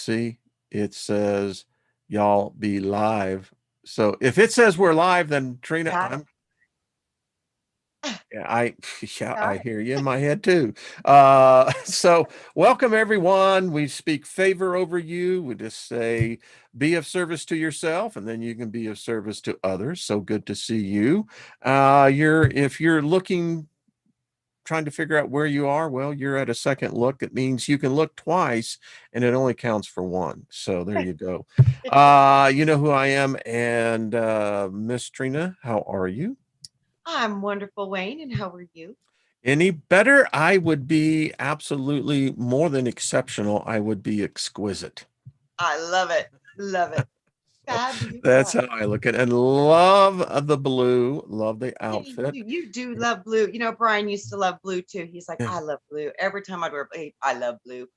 see, it says y'all be live. So if it says we're live, then Trina, Got it. yeah, I yeah, Got I it. hear you in my head too. So welcome everyone. We speak favor over you. We just say be of service to yourself, and then you can be of service to others. So good to see you. If you're looking, trying to figure out where you are, well, you're at a second look. It means you can look twice and it only counts for one. So there you go. You know who I am. And Miss Trina, how are you? I'm wonderful, Wayne. And how are you? Any better? I would be absolutely more than exceptional. I would be exquisite. I love it. Love it. So that's Fabulous. how I look at it. And love the blue, love the Yeah, outfit. you do love blue. You know, Brian used to love blue too. He's like, Yeah. I love blue. Every time I'd wear blue, I love blue.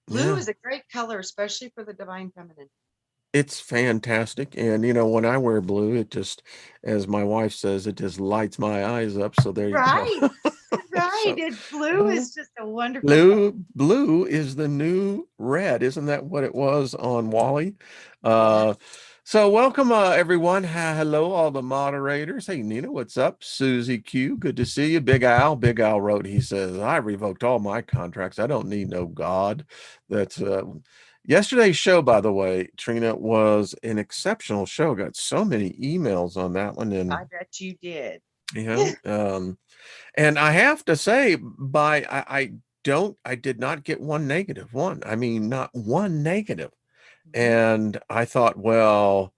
Blue Yeah. is a great color, especially for the divine feminine. It's fantastic. And when I wear blue, it just, as my wife says, it just lights my eyes up. So there you go. Right. Right. So It's blue uh, is just a wonderful color. blue is the new red. Isn't that what it was on Wally? Yeah. Uh, so welcome everyone. Hello, all the moderators. Hey, Nina, what's up? Susie Q, good to see you. Big Al. Big Al wrote, he says, I revoked all my contracts. I don't need no God. That's yesterday's show, by the way, Trina, was an exceptional show. Got so many emails on that one. And I bet you did. you know, and I have to say, I did not get one negative one. I mean, not one negative. Mhm. And I thought, well,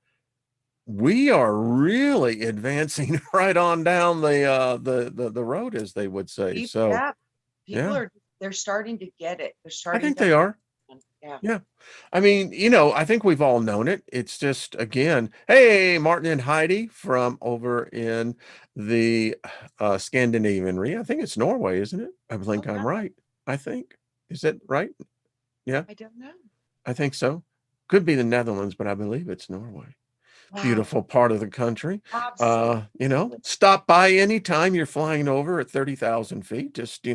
we are really advancing right on down the road, as they would say. So Yeah. People yeah, are, they're starting to get it. They're I starting think to they are. understand. Yeah. Yeah. I mean, I think we've all known it. It's just, again, hey, Martin and Heidi from over in the Scandinavian region. I think it's Norway, isn't it? I Oh, think I'm wow. right. I think. Is it right? Yeah, I don't know. I think so. Could be the Netherlands, but I believe it's Norway. Wow. Beautiful part of the country. Absolutely. Stop by anytime you're flying over at 30,000 feet. Just,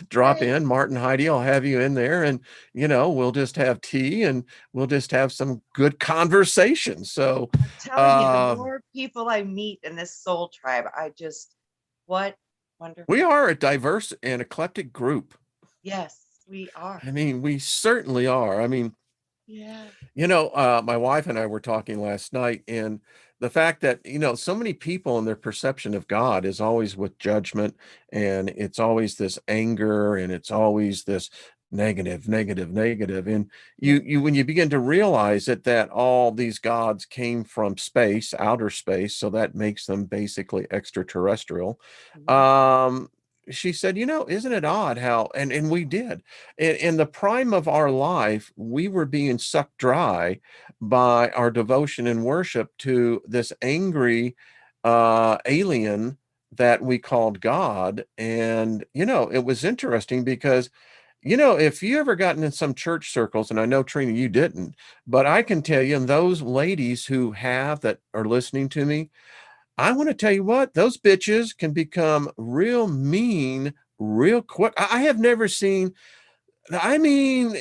drop Hey, in. Martin, Heidi, I'll have you in there, and, we'll just have tea and we'll just have some good conversation. So, I'm telling you, the uh, more people I meet in this soul tribe, what we wonderful. are a diverse and eclectic group. Yes, we are. I mean, we certainly are. I mean, Yeah. my wife and I were talking last night, and the fact that, so many people and their perception of God is always with judgment, and it's always this anger, and it's always this negative, negative, negative. And Yeah. when you begin to realize that all these gods came from space, outer space, so that makes them basically extraterrestrial. Mhm. Um, she said, isn't it odd how, and we did in the prime of our life, we were being sucked dry by our devotion and worship to this angry alien that we called God. And, it was interesting because, if you ever gotten in some church circles, and I know, Trina, you didn't, but I can tell you, and those ladies who have that are listening to me, I want to tell you what, those bitches can become real mean real quick. I have never seen, I mean,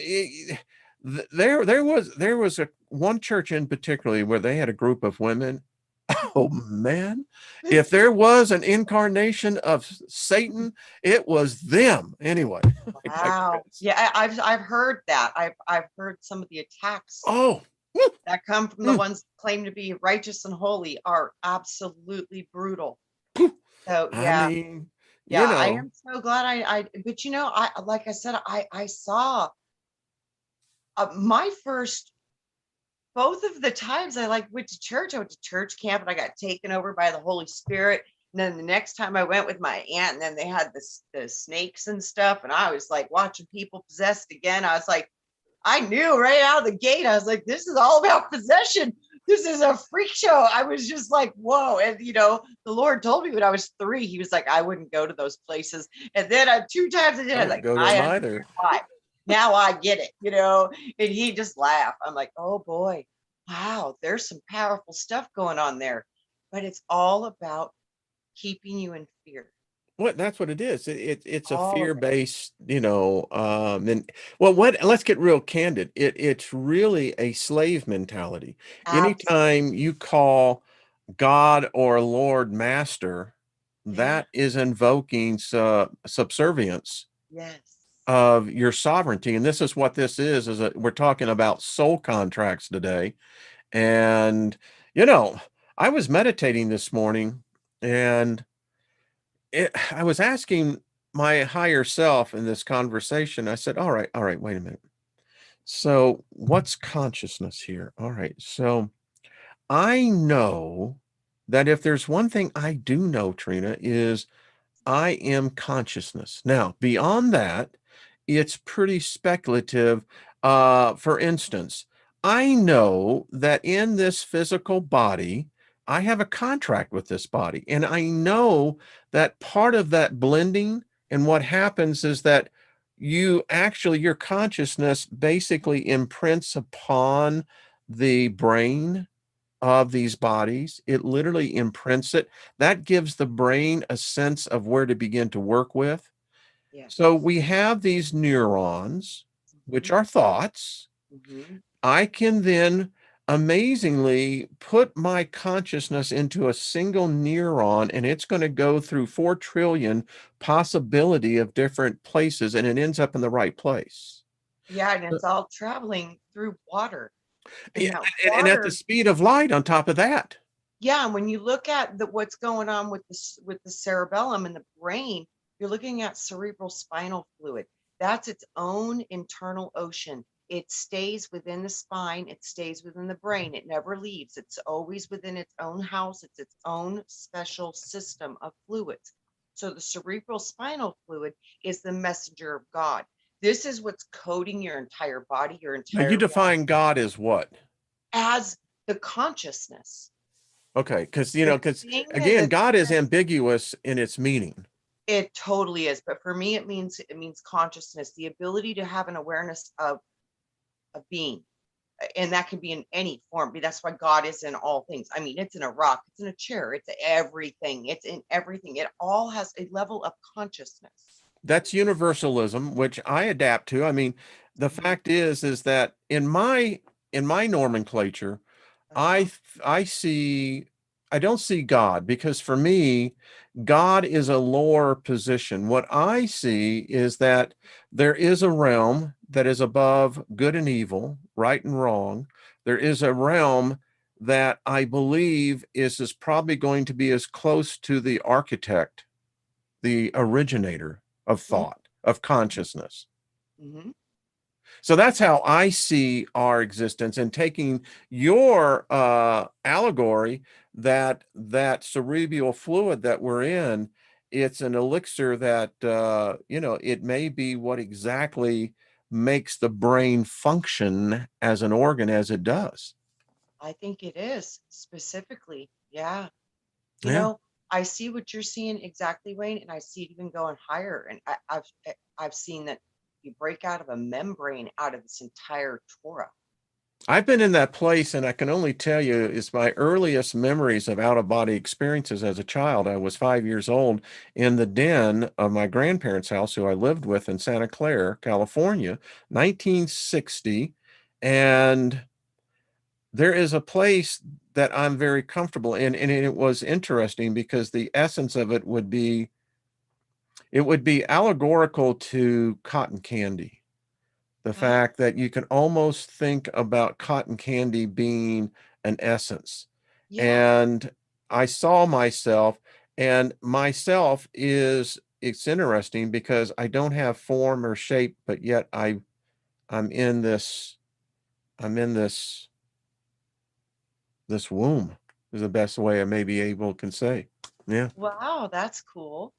there was a one church in particularly where they had a group of women. Oh man, if there was an incarnation of Satan, it was them. Anyway, I Wow. digress. Yeah, I've heard that. I've heard some of the attacks Oh, that come from the ones that claim to be righteous and holy are absolutely brutal. So I yeah, mean, you yeah, I know, am so glad but I like I said, I saw my first both of the times I like went to church, I went to church camp and I got taken over by the Holy Spirit. And then the next time I went with my aunt, and then they had the snakes and stuff, and I was like watching people possessed again. I was like, I knew right out of the gate, I was like, this is all about possession. This is a freak show. I was just like, whoa. And the Lord told me when I was 3, he was like, I wouldn't go to those places. And then 2 times I did, I I was wouldn't like, go to I them understand either. why. Now I get it. And he just laughed. I'm like, oh boy, wow, there's some powerful stuff going on there. But it's all about keeping you in fear. What that's what it is. It's a All of it. fear-based, and well, let's get real candid. It's really a slave mentality. Absolutely. Anytime you call God or Lord Master, Yeah. that is invoking subservience Yes. of your sovereignty. And this is what this is we're talking about soul contracts today. And, you know, I was meditating this morning and I was asking my higher self in this conversation. I said, all right, wait a minute. So what's consciousness here? All right. So I know that if there's one thing I do know, Trina, is I am consciousness. Now, beyond that, it's pretty speculative. For instance, I know that in this physical body, I have a contract with this body. And I know that part of that blending and what happens is that your consciousness basically imprints upon the brain of these bodies. It literally imprints it. That gives the brain a sense of where to begin to work with. So Yes. we have these neurons, which Hmm. are thoughts. Hmm. I can then amazingly put my consciousness into a single neuron, and it's going to go through 4 trillion possibility of different places, and it ends up in the right place. Yeah, and it's all traveling through water. And Yeah, that and at the water, speed of light on top of that. yeah, and when you look at what's going on with with the cerebellum and the brain, you're looking at cerebral spinal fluid. That's its own internal ocean. It stays within the spine, it stays within the brain, it never leaves. It's always within its own house, it's its own special system of fluids. So the cerebral spinal fluid is the messenger of God. This is what's coding your entire body, your Now you entire reality define God as what? as the consciousness. Okay, because The because thing again, that God is ambiguous in its meaning. it totally is, but for me, it means consciousness, the ability to have an awareness of being, and that can be in any form. That's why God is in all things. I mean, it's in a rock, it's in a chair, it's everything, it's in everything. It all has a level of consciousness. That's universalism, which I adapt to. I mean, the Mhm. fact is that in my nomenclature, Uh-huh. I see I don't see God because for me, God is a lower position. What I see is that there is a realm that is above good and evil, right and wrong. There is a realm that I believe is probably going to be as close to the architect, the originator of Mhm. thought, of Mhm. consciousness. Mhm. So that's how I see our existence. And taking your allegory, that cerebral fluid that we're in, it's an elixir that it may be what exactly makes the brain function as an organ as it does. I think it is specifically. Yeah. You Yeah. know, I see what you're seeing exactly, Wayne, and I see it even going higher. And I've seen that you break out of a membrane out of this entire Torah. I've been in that place, and I can only tell you it's my earliest memories of out of body experiences as a child. I was 5 years old in the den of my grandparents' house, who I lived with in Santa Clara, California, 1960. And there is a place that I'm very comfortable in. And it was interesting because the essence of it would be allegorical to cotton candy, the Ah, fact that you can almost think about cotton candy being an essence. yeah. And I saw myself, and myself is it's interesting because I don't have form or shape, but yet I'm in this I'm in this womb is the best way I may be able can say. Yeah. Wow, that's cool.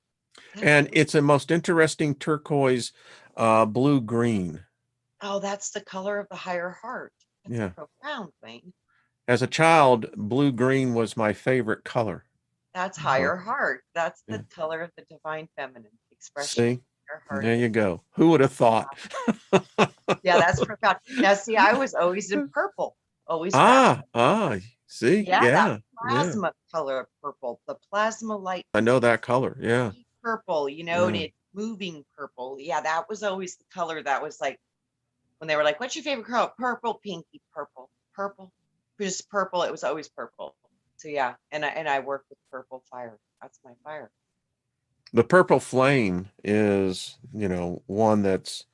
That's And really it's a most interesting turquoise blue green. oh, that's the color of the higher heart. That's Yeah. profound, Wayne. As a child, blue green was my favorite color. That's So, higher heart. That's yeah. the color of the divine feminine expression. See, Higher heart. there you go. Who would have thought? Yeah, that's profound. Now, see, I was always in purple, always wrapped. See, Yeah, that yeah, yeah. plasma color of purple, the plasma light. I know that color. Yeah. purple, you know, and Yeah. it's moving purple. Yeah, that was always the color that was like when they were like, "What's your favorite color?" Purple, pinky, purple, purple, just purple. It was always purple. So yeah, and I work with purple fire. That's my fire. The purple flame is, one that's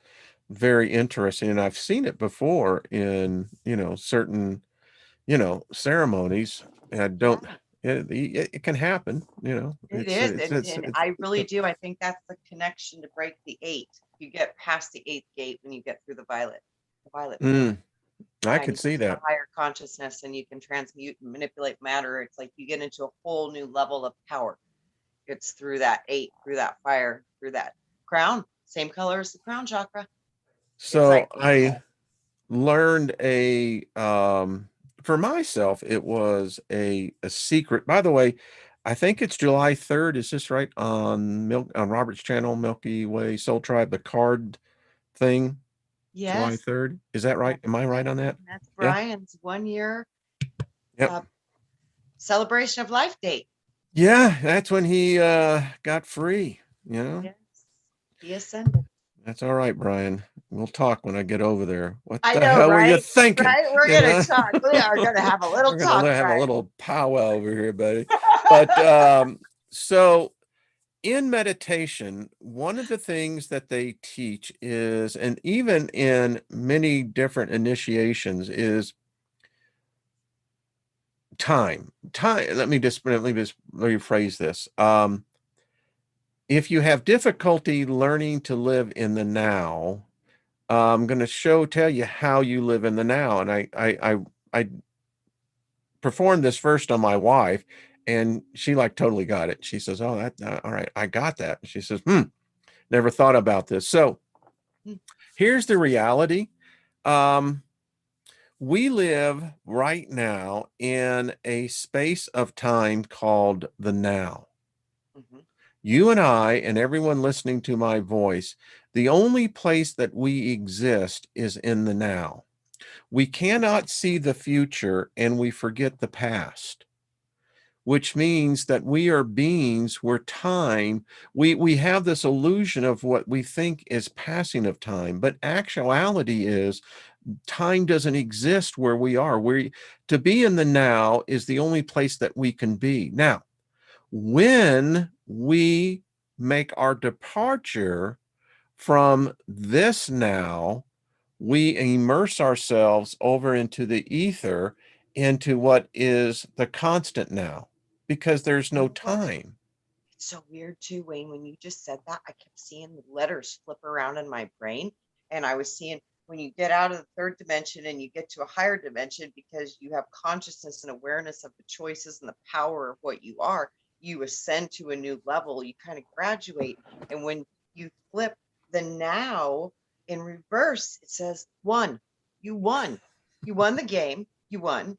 very interesting, and I've seen it before in, certain, ceremonies. And I Yeah, don't, it can happen, it it's, is, it's, and it's, and it's, I really do. I think that's the connection to break the eight. You get past the eighth gate when you get through the violet flame. mm, I Yeah, and could you get see to the that. higher consciousness, and you can transmute and manipulate matter. It's like you get into a whole new level of power. It's through that eight, through that fire, through that crown, same color as the crown chakra. It's So I identical. learned for myself, it was a secret. By the way, I think it's July 3rd. Is this right? On Robert's channel, Milky Way Soul Tribe, the card thing, July Yes, 3rd. Is that right? that's Am I right it. on that? And that's Yeah. Brian's 1 year Yep. uh, celebration of life date. Yeah, that's when he got free. Yes, he ascended. That's all right, Brian. We'll talk when I get over there. What I the know, hell were you right? thinking? Right? We're You gonna know, talk. We are gonna have a little we're talk, gonna have a Brian. little powwow over here, buddy. But so in meditation, one of the things that they teach is, and even in many different initiations, is time. Time. Let me just rephrase this. If you have difficulty learning to live in the now, I'm going to tell you how you live in the now. And I performed this first on my wife, and she like totally got it. She says, "Oh, all right, I got that." She says, never thought about this. So Mm. here's the reality. Um, we live right now in a space of time called the now. Mhm. You and I, and everyone listening to my voice, the only place that we exist is in the now. We cannot see the future and we forget the past, which means that we are beings where time, we have this illusion of what we think is passing of time, but actuality is time doesn't exist where we are. To be in the now is the only place that we can be. Now, when we make our departure from this now, we immerse ourselves over into the ether, into what is the constant now, because there's You no know what? time. It's so weird too, Wayne. When you just said that, I kept seeing the letters flip around in my brain. And I was seeing when you get out of the third dimension and you get to a higher dimension because you have consciousness and awareness of the choices and the power of what you are, you ascend to a new level, you kind of graduate. And when you flip the now in reverse, it says, won. You won. You won the game. You won.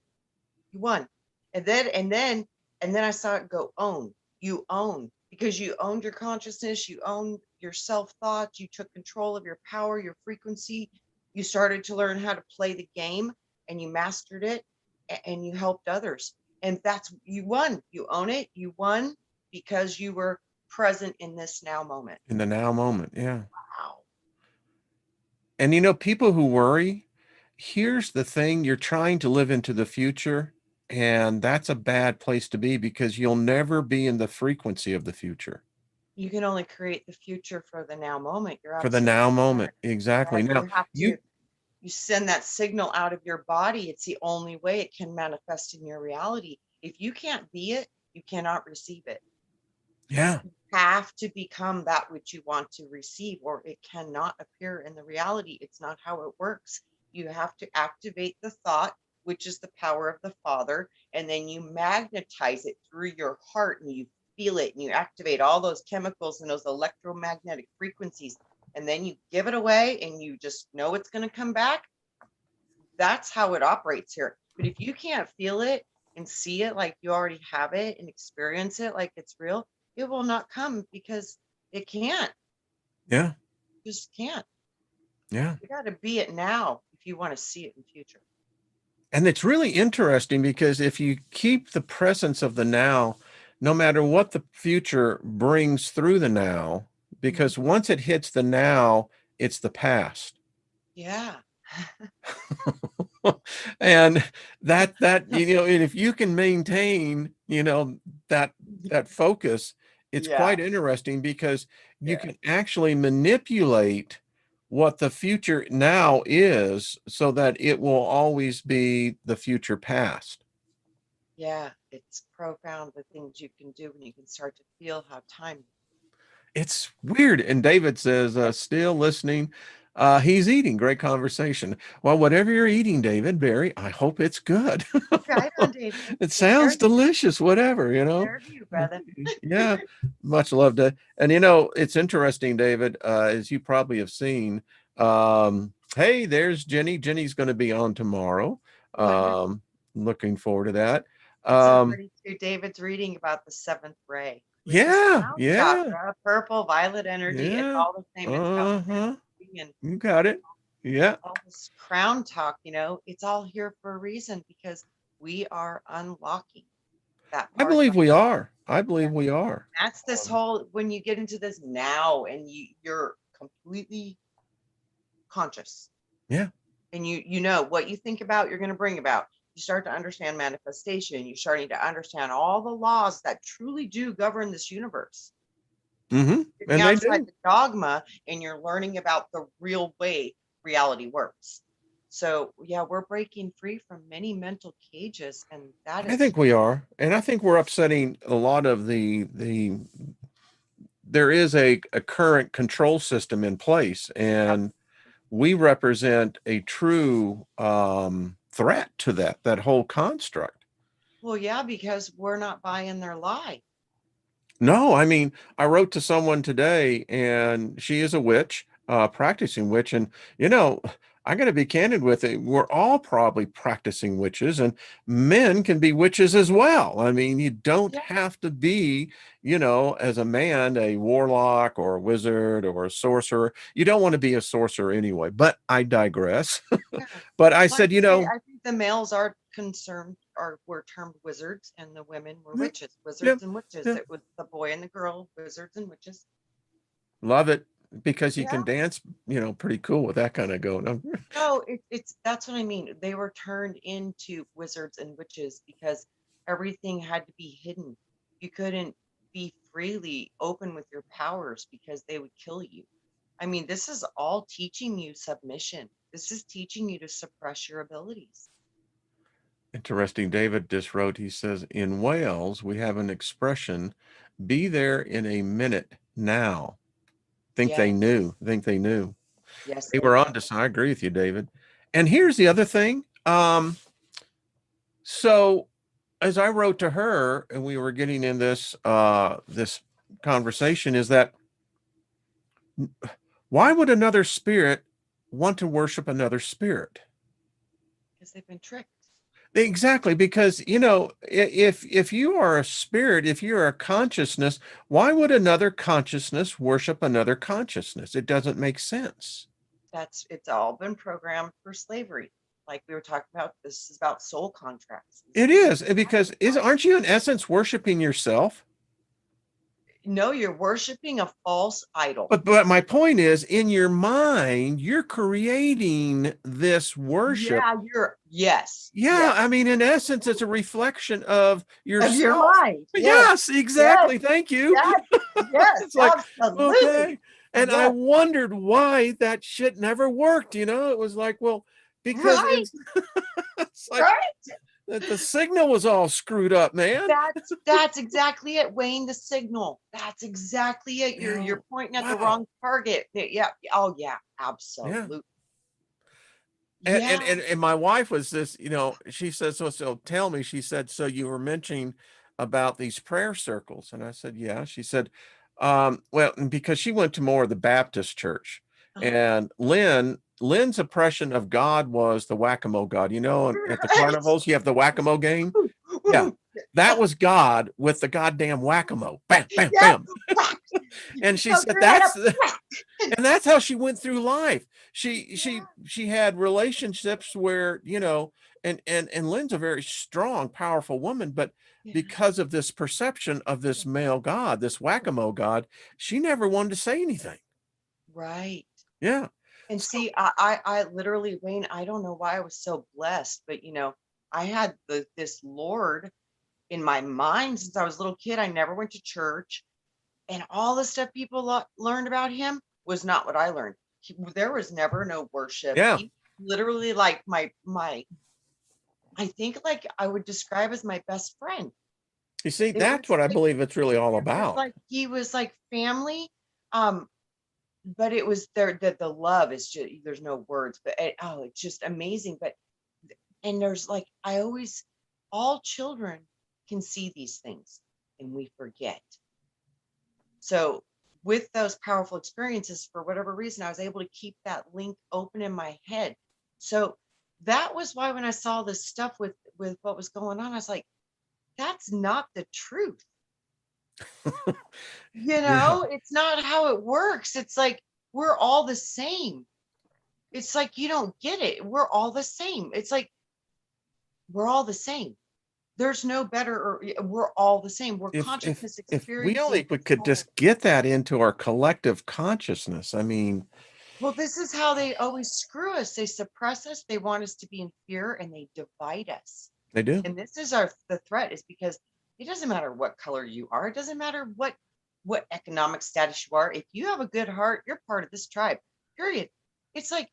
You won. And then I saw it go own. You own because you owned your consciousness, you owned your self-thought, you took control of your power, your frequency. You started to learn how to play the game and you mastered it and you helped others. And that's you won. You own it. You won because you were present in this now moment. In the now moment. Yeah. Wow. And people who worry, here's the thing, you're trying to live into the future, and that's a bad place to be because you'll never be in the frequency of the future. You can only create the future for the now moment. You're For the absolutely now moment. correct. Exactly. Right. Now, You send that signal out of your body. It's the only way it can manifest in your reality. If you can't be it, you cannot receive it. yeah. You have to become that which you want to receive, or it cannot appear in the reality. It's not how it works. You have to activate the thought, which is the power of the Father, and then you magnetize it through your heart and you feel it and you activate all those chemicals and those electromagnetic frequencies. And then you give it away and you just know it's going to come back. That's how it operates here. But if you can't feel it and see it like you already have it and experience it like it's real, it will not come because it can't. Yeah. Just can't. Yeah. You got to be it now if you want to see it in the future. And it's really interesting because if you keep the presence of the now, no matter what the future brings through the now, Mhm. because once it hits the now, it's the past. Yeah. And and if you can maintain, that focus, it's Yeah. quite interesting because you Yeah. can actually manipulate what the future now is so that it will always be the future past. Yeah. It's profound the things you can do when you can start to feel how time. It's weird. And David says, still listening. He's eating. Great conversation. Well, whatever you're eating, David, Barry, I hope it's good. Right on, David. It Take care sounds of you. delicious, whatever, Take care of you, brother. Yeah, much love to. And it's interesting, David, as you probably have seen. Hey, there's Jenny. Jenny's going to be on tomorrow. Wonderful. Looking forward to that. It's so Um, pretty too. David's reading about the seventh ray, which is yeah, crown yeah, chakra, purple, violet energy. It's yeah. all the same. It's about Uh-huh. energy and You got it. Yeah. all this crown talk, it's all here for a reason because we are unlocking that I part of believe our we are. I yeah. believe we are. That's this whole when you get into this now and you're completely conscious Yeah. and you know what you think about, you're gonna bring about. You start to understand manifestation. You're starting to understand all the laws that truly do govern this universe. Mm-hmm. Getting And they outside do. the dogma and you're learning about the real way reality works. So yeah, we're breaking free from many mental cages, and that I is think we are. And I think we're upsetting a lot of there is a current control system in place, and we represent a true threat to that whole construct. well, yeah, because we're not buying their lie. No, I mean, I wrote to someone today, and she is a witch, practicing witch, and I got to be candid with it. We're all probably practicing witches, and men can be witches as well. I mean, you don't Yeah, have to be, as a man, a warlock or a wizard or a sorcerer. You don't want to be a sorcerer anyway. But I digress. yeah. But I Like said, I think the males are concerned, or were termed wizards, and the women were yeah, witches, yeah, wizards and witches. yeah, It was the boy and the girl, wizards and witches. love it because you Yeah. can dance, pretty cool with that kind of going on. No, it's that's what I mean. They were turned into wizards and witches because everything had to be hidden. You couldn't be freely open with your powers because they would kill you. I mean, this is all teaching you submission. This is teaching you to suppress your abilities. Interesting. David just wrote, he says, in Wales, we have an expression, be there in a minute now. Think they Yes, knew. Think they knew. yes, They they were did. on to, so I agree with you, David. And here's the other thing. So as I wrote to her and we were getting in this conversation, is that why would another spirit want to worship another spirit? Because they've been tricked. Exactly, because if you are a spirit, if you're a consciousness, why would another consciousness worship another consciousness? It doesn't make sense. It's all been programmed for slavery. Like we were talking about, this is about soul contracts. This It is is because is why. aren't you in essence worshiping yourself? No, you're worshiping a false idol. But my point is, in your mind, you're creating this worship. Yeah, yes, Yeah, yes. I mean, in essence, it's a reflection of Of your yourself. mind. Yes, Yes, yes, exactly. Thank you. yes, yes, It's like, absolutely. okay. And I Yes, wondered why that shit never worked. It was like, well, because right, it's like right. that the signal was all screwed up, man. That's exactly it, Wayne. The signal. That's exactly it. You're pointing at the Wow. wrong target. Yeah. Oh yeah, Yeah. absolutely. And my wife was this, she said, so tell me, she said, so you were mentioning about these prayer circles. And I said, yeah. She said, well, and because she went to more of the Baptist church, Uh-huh. and Lynn's impression of God was the whack-a-mole God, and at the Right. carnivals, you have the whack-a-mole game. Yeah. That was God with the goddamn whack-a-mole. Bam, bam, Yeah. bam. Whack. You And she poke said, your head up. that's Whack. And that's how she went through life. Yeah. She had relationships where, and Lynn's a very strong, powerful woman, but Yeah. because of this perception of this male god, this whack-a-mole god, she never wanted to say anything. Right. Yeah. And So see, I literally, Wayne, I don't know why I was so blessed, but I had this Lord in my mind since I was a little kid. I never went to church, and all the stuff people learned about him was not what I learned. There was never no worship. yeah, He literally like I think like I would describe as my best friend. you see, It that's was what I like believe it's really all it was about. like he was like family. Um, but it was there that the love is just there's no words, but it's just amazing. But and there's like I always all children can see these things and we forget. So with those powerful experiences, for whatever reason, I was able to keep that link open in my head. So that was why when I saw this stuff with what was going on, I was like, that's not the truth. Yeah. It's not how it works. It's like we're all the same. It's like you don't get it. We're all the same. It's like we're all the same. There's no better or we're all the same. We're consciousness If we only experiencing we this could whole. just get that into our collective consciousness. I mean, Well, this is how they always screw us. They suppress us. They want us to be in fear and they divide us. they do. And this is the threat is because it doesn't matter what color you are. It doesn't matter what economic status you are. If you have a good heart, you're part of this tribe. Period. It's like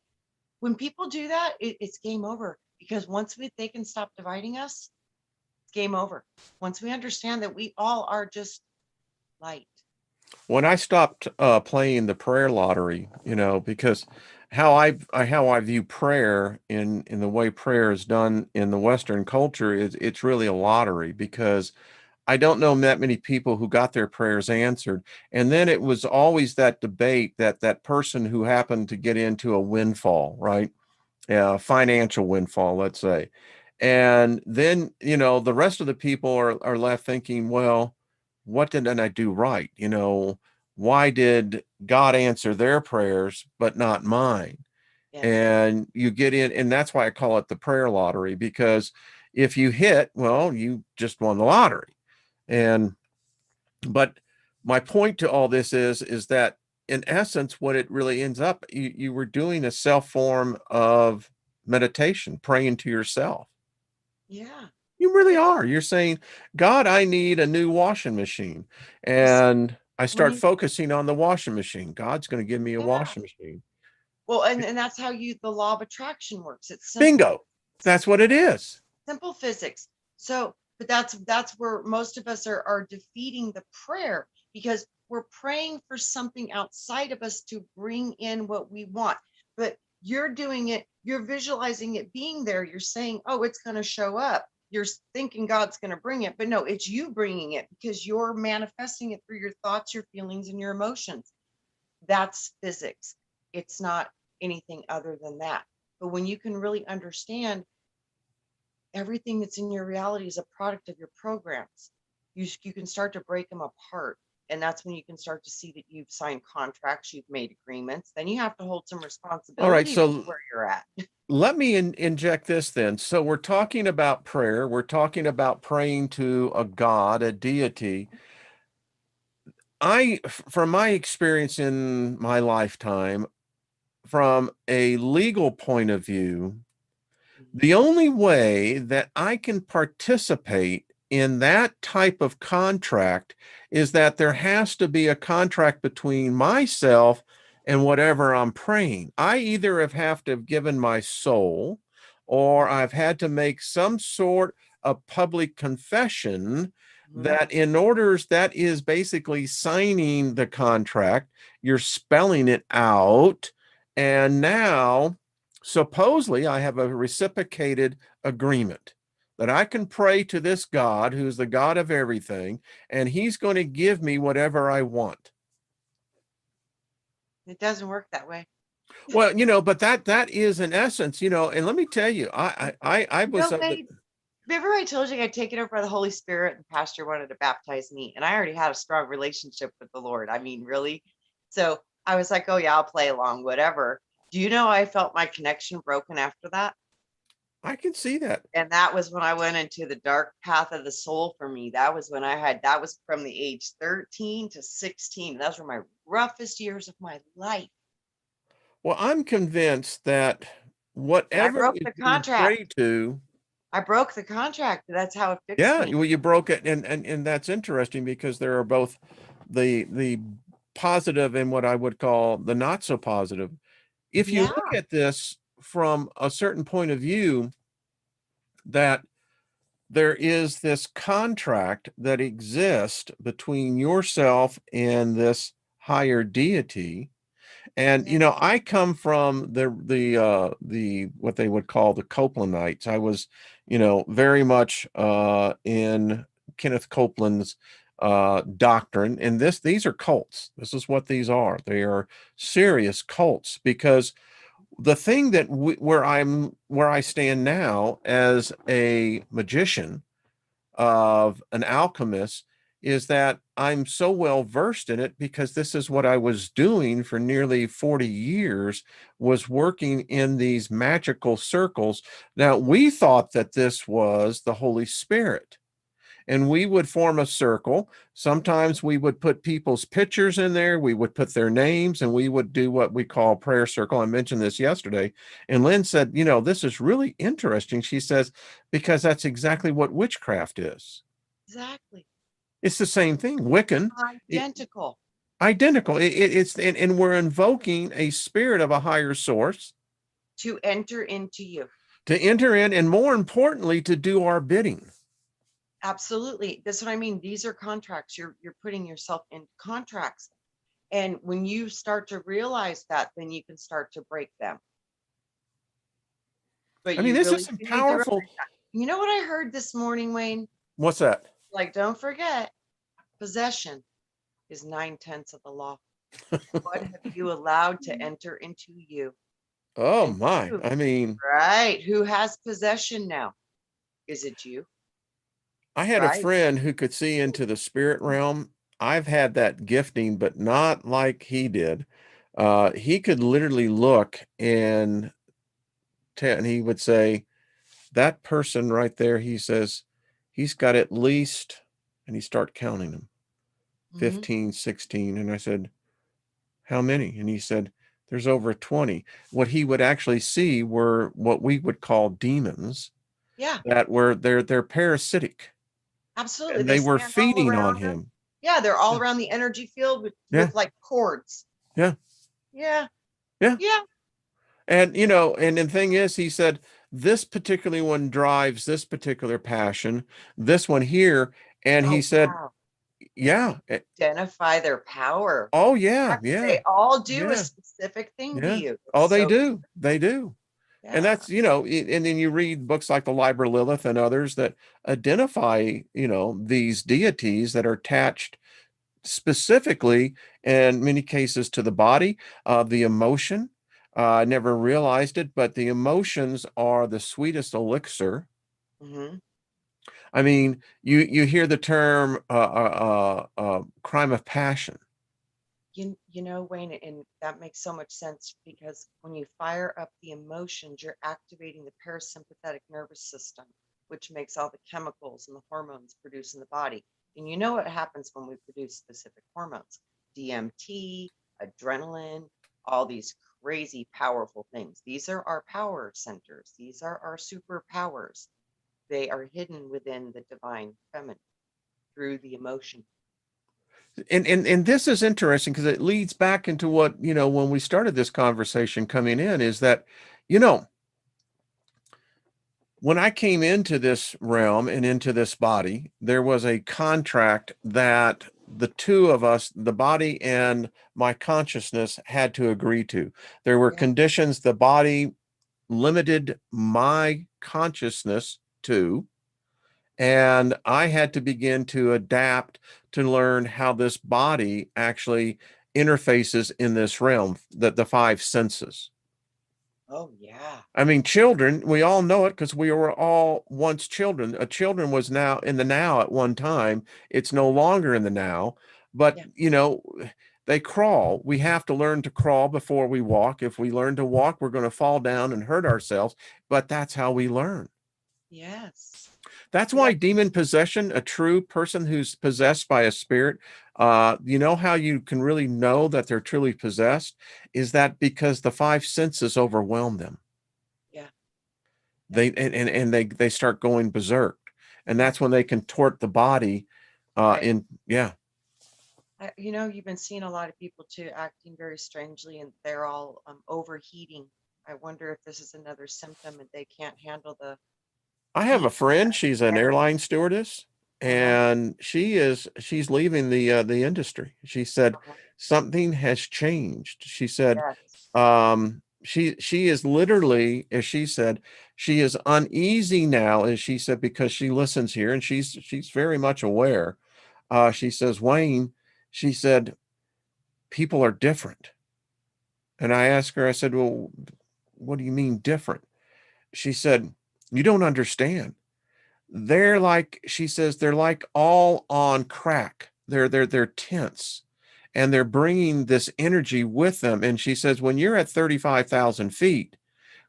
when people do that, it's game over because once they can stop dividing us, it's game over. Once we understand that we all are just light. When I stopped playing the prayer lottery, because how I view prayer in the way prayer is done in the Western culture is it's really a lottery because I don't know that many people who got their prayers answered. And then it was always that debate that person who happened to get into a windfall, right? Yeah, financial windfall, let's say. And then, the rest of the people are left thinking, well, what didn't I do right? Why did God answer their prayers, but not mine? Yes. And you get in, and that's why I call it the prayer lottery, because if you hit, well, you just won the lottery. And but my point to all this is that in essence, what it really ends up, you were doing a self form of meditation, praying to yourself. Yeah. You really It's are. You're saying, God, I need a new washing machine. you see And I when start you focusing on the washing machine. God's going to give me a yeah. washing machine. Well, and that's how the law of attraction works. It's simple. Bingo. That's what it is. Simple physics. So, but that's where most of us are defeating the prayer because we're praying for something outside of us to bring in what we want. But you're doing it, you're visualizing it being there. You're saying, oh, it's going to show up. You're thinking God's going to bring it, but no, it's you bringing it because you're manifesting it through your thoughts, your feelings, and your emotions. That's physics. It's not anything other than that. But when you can really understand everything that's in your reality is a product of your programs. You can start to break them apart. And that's when you can start to see that you've signed contracts, you've made agreements. Then you have to hold some All right. responsibility for So where you're at. let me inject this then. So we're talking about prayer. We're talking about praying to a God, a deity. From my experience in my lifetime, from a legal point of view, the only way that I can participate in that type of contract is that there has to be a contract between myself and whatever I'm praying. I either have to have given my soul or I've had to make some sort of public confession Mhm. that that is basically signing the contract, you're spelling it out, and now supposedly I have a reciprocated agreement that I can pray to this God who's the God of everything, and he's going to give me whatever I want. It doesn't work that way. Well, but that is in essence, and let me tell you, I was of the Babe, remember I told you I got taken over by the Holy Spirit and the pastor wanted to baptize me, and I already had a strong relationship with the Lord. I mean, really. So I was like, oh yeah, I'll play along, whatever. Do you know I felt my connection broken after that? I can see that. And that was when I went into the dark path of the soul for me. That was when that was from the age 13 to 16. Those were my roughest years of my life. Well, I'm convinced that And I whatever broke the we contract. pray to, I broke the contract. That's how it fixed yeah, me. well, you broke it, and that's interesting because there are both the positive and what I would call the not so positive. If you Yeah. look at this from a certain point of view, that there is this contract that exists between yourself and this higher deity. And Yeah. I come from the what they would call the Copelandites. I was, very much in Kenneth Copeland's doctrine. And these are cults. This is what these are. They are serious cults because the thing that where I stand now as a magician of an alchemist is that I'm so well versed in it because this is what I was doing for nearly 40 years, was working in these magical circles. Now, we thought that this was the Holy Spirit, and we would form a circle. Sometimes we would put people's pictures in there, we would put their names, and we would do what we call prayer circle. I mentioned this yesterday, and Lynn said, this is really interesting. She says, because that's exactly what witchcraft is. Exactly. It's the same thing. Wiccan, Identical. identical. It's and we're invoking a spirit of a higher source To enter into you. to enter in, and more importantly, to do our bidding. Absolutely. That's what I mean. These are contracts. You're putting yourself in contracts. And when you start to realize that, then you can start to break them. But I mean, you this is really some do need to realize powerful. that. You know what I heard this morning, Wayne? What's that? Like, don't forget, possession is 9/10 of the law. What have you allowed to enter into you? Oh And my! who, I mean, right? Who has possession now? Is it you? I had a Right? friend who could see into the spirit realm. I've had that gifting, but not like he did. He could literally look and he would say, that person right there, he says, he's got at least, and he start counting them, Hmm. 15, 16. And I said, how many? And he said, there's over 20. What he would actually see were what we would call demons Yeah, that were they're parasitic absolutely. and They they were stand all feeding on around him. him. Yeah, they're all around the energy field Yeah, with like cords. yeah, Yeah, yeah. yeah. And and the thing is, he said, this particular one drives this particular passion, this one here. And he Oh, said, wow. yeah, Identify their power. oh yeah, Yes, yeah, they all do a yeah, specific thing to yeah. you. Oh, It's they so, do. They do. And yeah. that's, and then you read books like the Liber Lilith and others that identify, these deities that are attached specifically in many cases to the body, the emotion. I never realized it, but the emotions are the sweetest elixir. Hmm. I mean, you hear the term crime of passion. You know, Wayne, and that makes so much sense because when you fire up the emotions, you're activating the parasympathetic nervous system, which makes all the chemicals and the hormones produced in the body. And you know what happens when we produce specific hormones? DMT, adrenaline, all these crazy powerful things. These are our power centers. These are our superpowers. They are hidden within the divine feminine through the emotion. And this is interesting because it leads back into what, when we started this conversation coming in, is that, you know, when I came into this realm and into this body, there was a contract that the two of us, the body and my consciousness, had to agree to. There were Yeah. conditions the body limited my consciousness to, and I had to begin to adapt to learn how this body actually interfaces in this realm, that the five senses. Oh, yeah. I mean, children, we all know it because we were all once children. A children was now in the now at one time. It's no longer in the now. But, Yeah. They crawl. We have to learn to crawl before we walk. If we learn to walk, we're going to fall down and hurt ourselves, but that's how we learn. Yes. That's Yeah. why demon possession, a true person who's possessed by a spirit, you know how you can really know that they're truly possessed is that because the five senses overwhelm them. Yeah. They and they start going berserk, and Yeah. that's when they contort the body. Yeah. You've been seeing a lot of people too acting very strangely, and they're all overheating. I wonder if this is another symptom and they can't handle the I have a heat. friend, she's an airline stewardess, Uh-huh. and she's leaving the industry. She said Uh-huh. something has changed. She said Yes. she is literally, as she said, she is uneasy now, as she said, because she listens here and she's very much aware. She says, Wayne, she said, people are different. And I asked her, I said, well, what do you mean different? She said, you don't understand. They're like, she says, they're like all on crack. They're tense and they're bringing this energy with them. And she says, when you're at 35,000 feet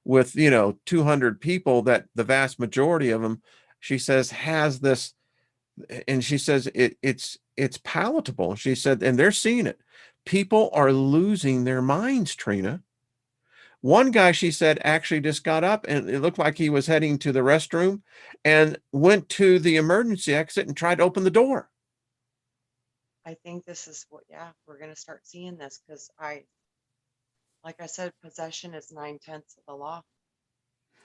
with, 200 people, that the vast majority of them, she says, has this, and she says, it's palatable. She said, and they're seeing it. People are losing their minds, Trina. One guy, she said, actually just got up and it looked like he was heading to the restroom and went to the emergency exit and tried to open the door. I think this is what, yeah, we're going to start seeing this because like I said, possession is 9/10 of the law.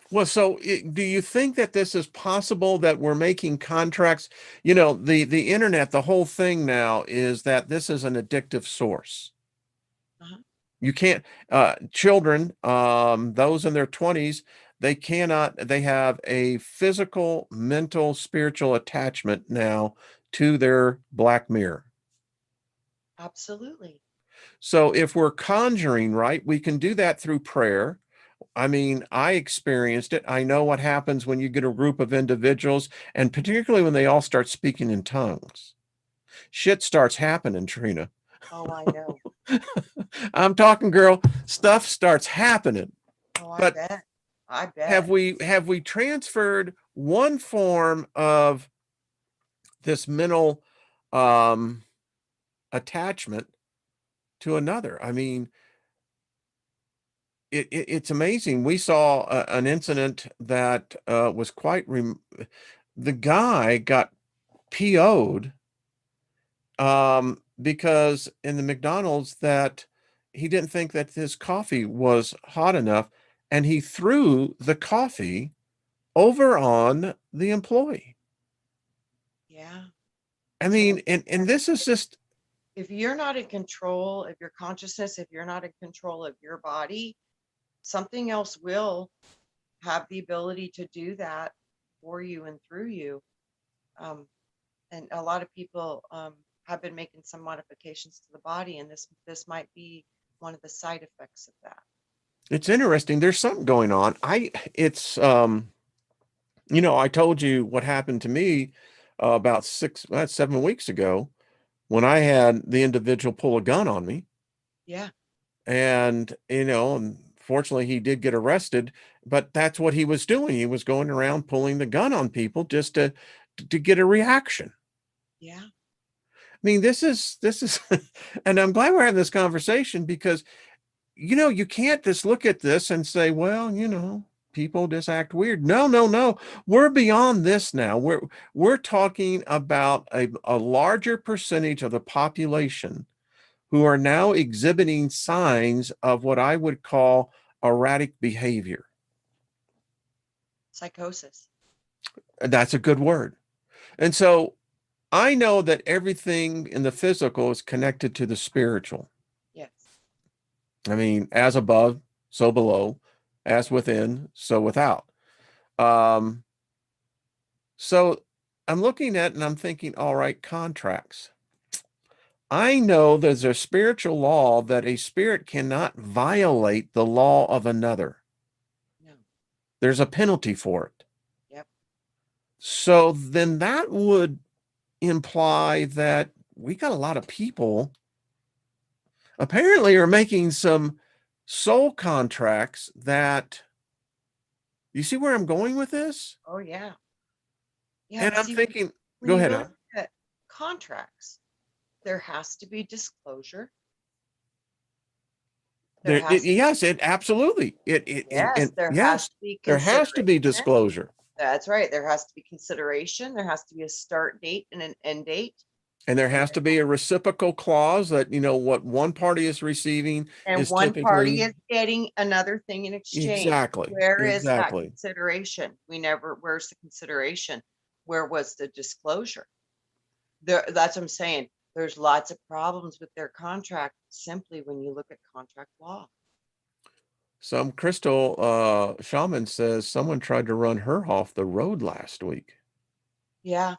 Well, so do you think that this is possible that we're making contracts? The internet, the whole thing now is that this is an addictive source. Uh-huh. You can't, children, those in their 20s, they have a physical, mental, spiritual attachment now to their black mirror. Absolutely. So if we're conjuring, right, we can do that through prayer. I mean, I experienced it. I know what happens when you get a group of individuals, and particularly when they all start speaking in tongues. Shit starts happening, Trina. Oh, I know. I'm talking, girl, stuff starts happening. Oh, I But bet. I have bet. we transferred one form of this mental um, attachment to another? I mean, it's amazing. We saw an incident that was the guy got PO'd because in the McDonald's that he didn't think that his coffee was hot enough, and he threw the coffee over on the employee. Yeah. I And mean, and this is just, if you're not in control of your consciousness, if you're not in control of your body, something else will have the ability to do that for you and through you. Um, and a lot of people have been making some modifications to the body, and this might be one of the side effects of that. it's interesting. There's something going on. It's, I told you what happened to me about 7 weeks ago when I had the individual pull a gun on me. Yeah. And, unfortunately, he did get arrested, but that's what he was doing. He was going around pulling the gun on people just to get a reaction. Yeah. I mean, this is, and I'm glad we're having this conversation because, you can't just look at this and say, well, people just act weird. No, no, no. We're beyond this now. We're talking about a larger percentage of the population who are now exhibiting signs of what I would call erratic behavior. Psychosis. That's a good word. And so I know that everything in the physical is connected to the spiritual. Yes. I mean, as above, so below, as within, so without. Um, so I'm looking at and I'm thinking, all right, contracts. I know there's a spiritual law that a spirit cannot violate the law of another. No. There's a penalty for it. Yep. So then that would imply that we got a lot of people apparently are making some soul contracts that, you see where I'm going with this? Oh yeah. Yeah, And but I'm see, thinking, when go you ahead, really hon. look at contracts, there has to be disclosure. There There, has, yes, it absolutely. yes, And there has yes, to be there has to be consideration. disclosure. That's right. There has to be consideration. There has to be a start date and an end date. And there And has to be a reciprocal clause that, what one party is receiving and is one party typically is getting another thing in exchange. exactly, Where is that exactly. consideration? Where's the consideration? Where was the disclosure? There, that's what I'm saying. There's lots of problems with their contract simply when you look at contract law. Some crystal shaman says someone tried to run her off the road last week. Yeah.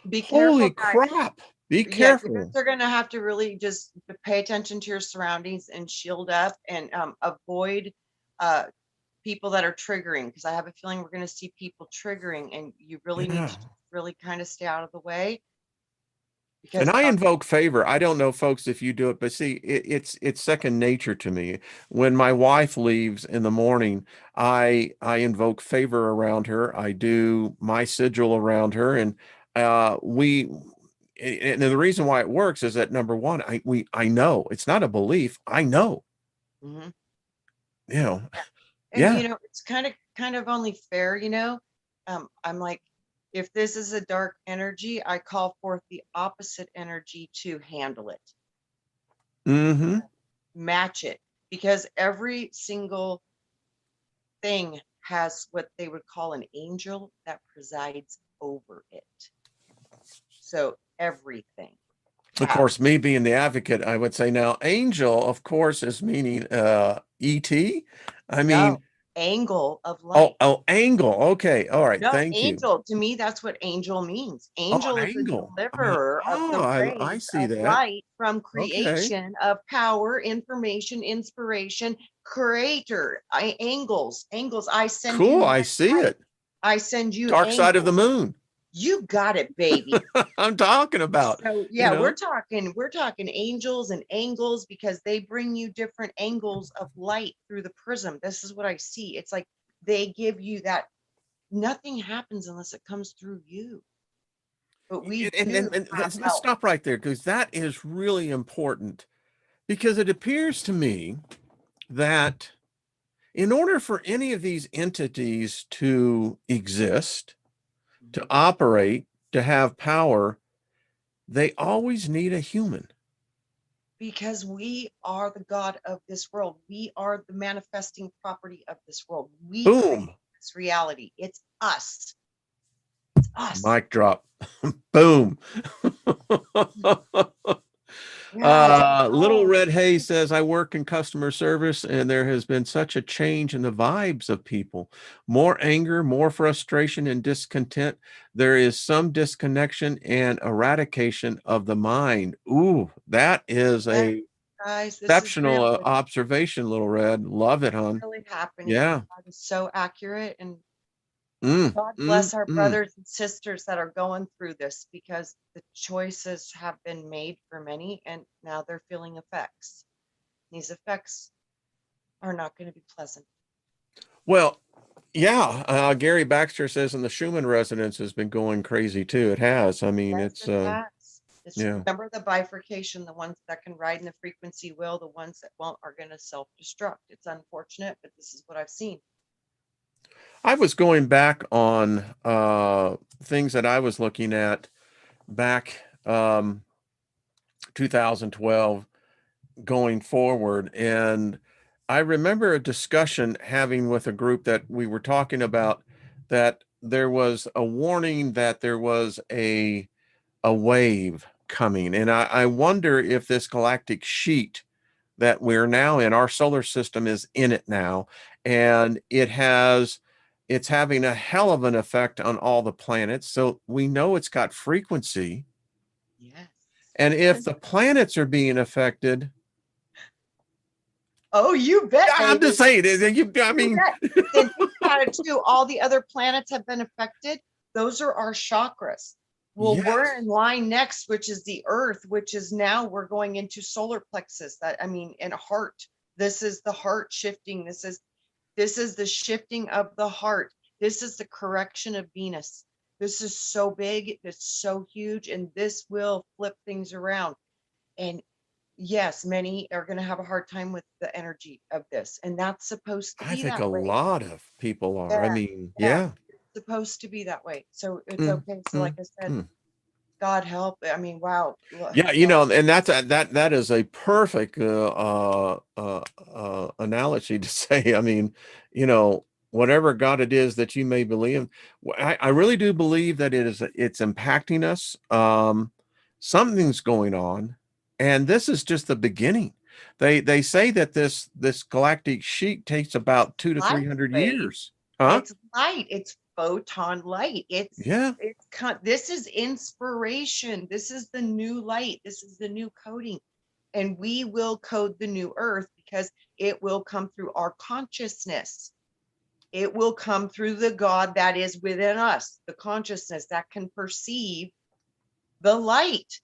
Be Holy careful, guys. crap. Be Yeah, you guys careful. are going to have to really just pay attention to your surroundings and shield up and avoid uh, people that are triggering, because I have a feeling we're going to see people triggering, and you really need Yeah. to really kind of stay out of the way And because I invoke favor. I don't know, folks, if you do it, but see, it's second nature to me. When my wife leaves in the morning, I invoke favor around her. I do my sigil around her, and we. And the reason why it works is that number one, I know it's not a belief. I know, Mhm. you know, Yeah. And yeah. it's kind of only fair, I'm like, if this is a dark energy, I call forth the opposite energy to handle it, Mm-hmm. match it, because every single thing has what they would call an angel that presides over it. So everything Of has. course, me being the advocate, I would say now angel, of course, is meaning ET. I No, mean, angle of oh, light. oh, angle. Okay. All right. No, Thank you. angel. To me, that's what angel means. Oh, Angel an is a angle. deliverer of the I rays see of that. light from Okay. creation of power, information, inspiration, creator. Angels. I send you Cool. my I see light. it. I send you Dark side of the angels. moon. You got it, baby. I'm talking about, So you yeah, we're know. talking angels and angles, because they bring you different angles of light through the prism. This is what I see. It's like they give you that. Nothing happens unless it comes through you, but we do And have let's help. stop right there because that is really important because it appears to me that in order for any of these entities to exist, to operate, to have power, they always need a human. Because we are the God of this world. We are the manifesting property of this world. We create Boom. this reality. It's us. It's us. Mic drop. Boom. Yeah, it's Little oh, Red Hay says, I work in customer service, and there has been such a change in the vibes of people. More anger, more frustration, and discontent. There is some disconnection and eradication of the mind. Ooh, that is yeah, a guys, this is real. exceptional observation, Little Red. Love it, hon. Really happening. Yeah. That is so accurate. And Mm, God mm, bless our mm. brothers and sisters that are going through this, because the choices have been made for many, and now they're feeling effects. These effects are not going to be pleasant. Well, yeah, Gary Baxter says, and the Schumann resonance has been going crazy too. It has. I mean, Yes, it's it has. It's, yeah. remember the bifurcation, the ones that can ride in the frequency will, the ones that won't are going to self-destruct. It's unfortunate, but this is what I've seen. I was going back on things that I was looking at back 2012 going forward, and I remember a discussion having with a group that we were talking about that there was a warning that there was a wave coming. And I wonder if this galactic sheet that we're now in, our solar system is in it now, and it's having a hell of an effect on all the planets. So we know it's got frequency. Yes. And if the planets are being affected, Oh, you bet, yeah, I'm just baby. saying, I You mean, bet. But then think about it too. All the other planets have been affected. Those are our chakras. Well, we're Yes. in line next, which is the earth, which is now we're going into solar plexus. That, I mean, and heart. This is the heart shifting. This is the shifting of the heart. This is the correction of Venus. This is so big, it's so huge, and this will flip things around. And yes, many are going to have a hard time with the energy of this, and that's supposed to I be think a that way. lot of people are. I Yeah, mean, yeah, yeah. it's supposed to be that way. So it's Mm, okay. So, like mm, I said, mm. God help. I mean, wow. Yeah, and that is a perfect analogy to say. I mean, whatever God it is that you may believe in, I really do believe that it's impacting us. Something's going on, and this is just the beginning. They say that this galactic sheet takes about two to Light three hundred wave. years. Huh? It's light. It's photon light. Yeah. This is inspiration. This is the new light. This is the new coding. And we will code the new earth because it will come through our consciousness. It will come through the God that is within us, the consciousness that can perceive the light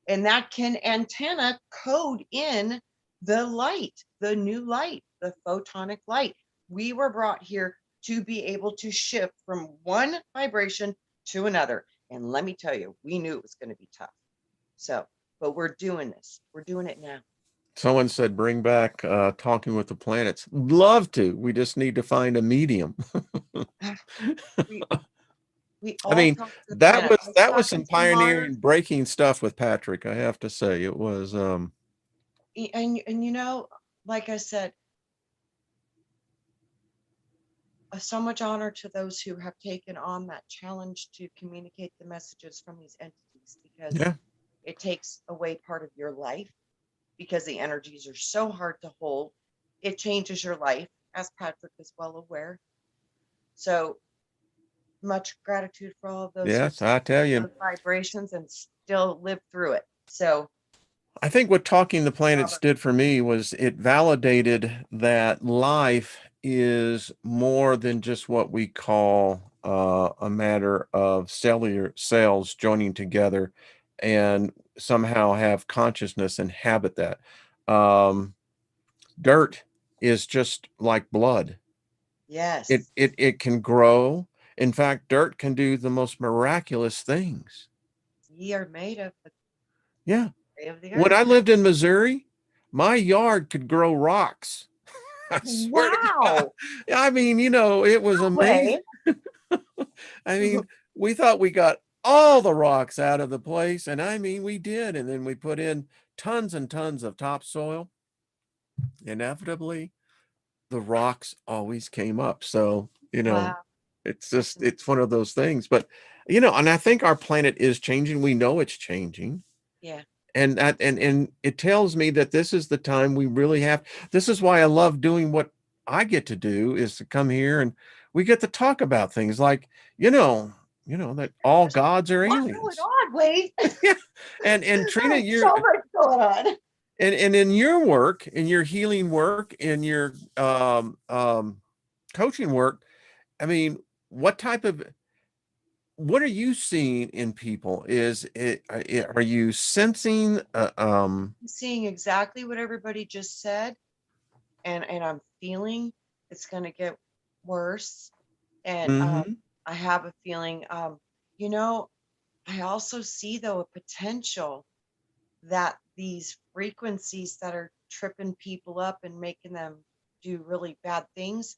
and that can antenna code in the light, the new light, the photonic light. We were brought here to be able to shift from one vibration to another. And let me tell you, we knew it was going to be tough. So, but we're doing this. We're doing it now. Someone said, bring back Talking with the Planets. Love to. We just need to find a medium. We we I all mean, talk to the that planet. was I was that was some talking to Mars, pioneering, breaking stuff with Patrick. I have to say, it was. and like I said, so much honor to those who have taken on that challenge to communicate the messages from these entities because Yeah, it takes away part of your life because the energies are so hard to hold. It changes your life, as Patrick is well aware. So much gratitude for all of those who have yes, I tell you. those vibrations and still live through it. So, I think what Talking the Planets Robert, did for me was it validated that life is more than just what we call a matter of cellular cells joining together and somehow have consciousness and habit that. Um, Dirt is just like blood. It yes, it it can grow. In fact, dirt can do the most miraculous things. ye are made of the Yeah. clay of the When earth. I lived in Missouri, my yard could grow rocks. I swear to God. Wow. I mean, it was No amazing. way. I mean, we thought we got all the rocks out of the place, and I mean, we did. And then we put in tons and tons of topsoil. Inevitably, the rocks always came up. So, Wow. it's That's just, it's one of those things. But, and I think our planet is changing. We know it's changing. yeah. And it tells me that this is the time we really have. This is why I love doing what I get to do, is to come here and we get to talk about things like, that all There's gods are a lot going aliens. on, Wade. Yeah. And Trina, There's so much going on. and in your work, in your healing work, in your coaching work, I mean, what are you seeing in people? Are you sensing I'm seeing exactly what everybody just said, and I'm feeling it's going to get worse. And mhm. I have a feeling, you know, I also see though a potential that these frequencies that are tripping people up and making them do really bad things,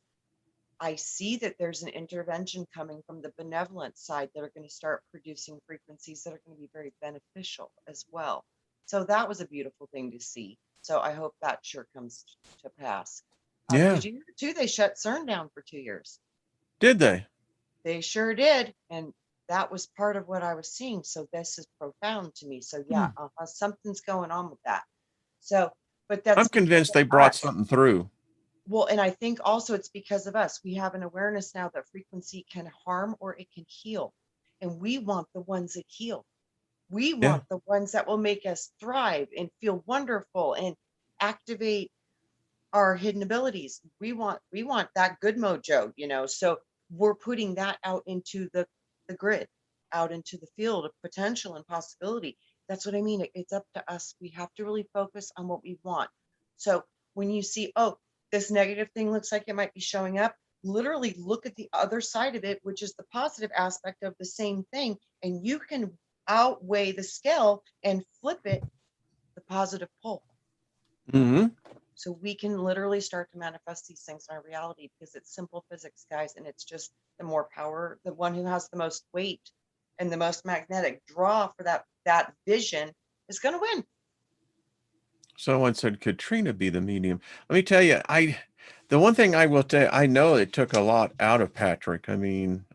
I see that there's an intervention coming from the benevolent side that are going to start producing frequencies that are going to be very beneficial as well. So that was a beautiful thing to see. So I hope that sure comes to pass. Yeah. Did you hear too? They shut CERN down for 2 years. Did they? They sure did, and that was part of what I was seeing. So this is profound to me. So yeah, Hmm. something's going on with that. So, but I'm that's because convinced they of brought us. something through. Well, and I think also it's because of us. We have an awareness now that frequency can harm or it can heal. And we want the ones that heal. We Yeah. want the ones that will make us thrive and feel wonderful and activate our hidden abilities. We want that good mojo. So we're putting that out into the grid out into the field of potential and possibility. That's what I mean. It's up to us. We have to really focus on what we want. So when you see, oh, this negative thing looks like it might be showing up, literally look at the other side of it, which is the positive aspect of the same thing. And you can outweigh the scale and flip it the positive pole. Mm-hmm. So we can literally start to manifest these things in our reality, because it's simple physics, guys. And it's just the more power, the one who has the most weight and the most magnetic draw for that vision is going to win. Someone said, could Trina be the medium? Let me tell you, the one thing I will tell you, I know it took a lot out of Patrick. I mean,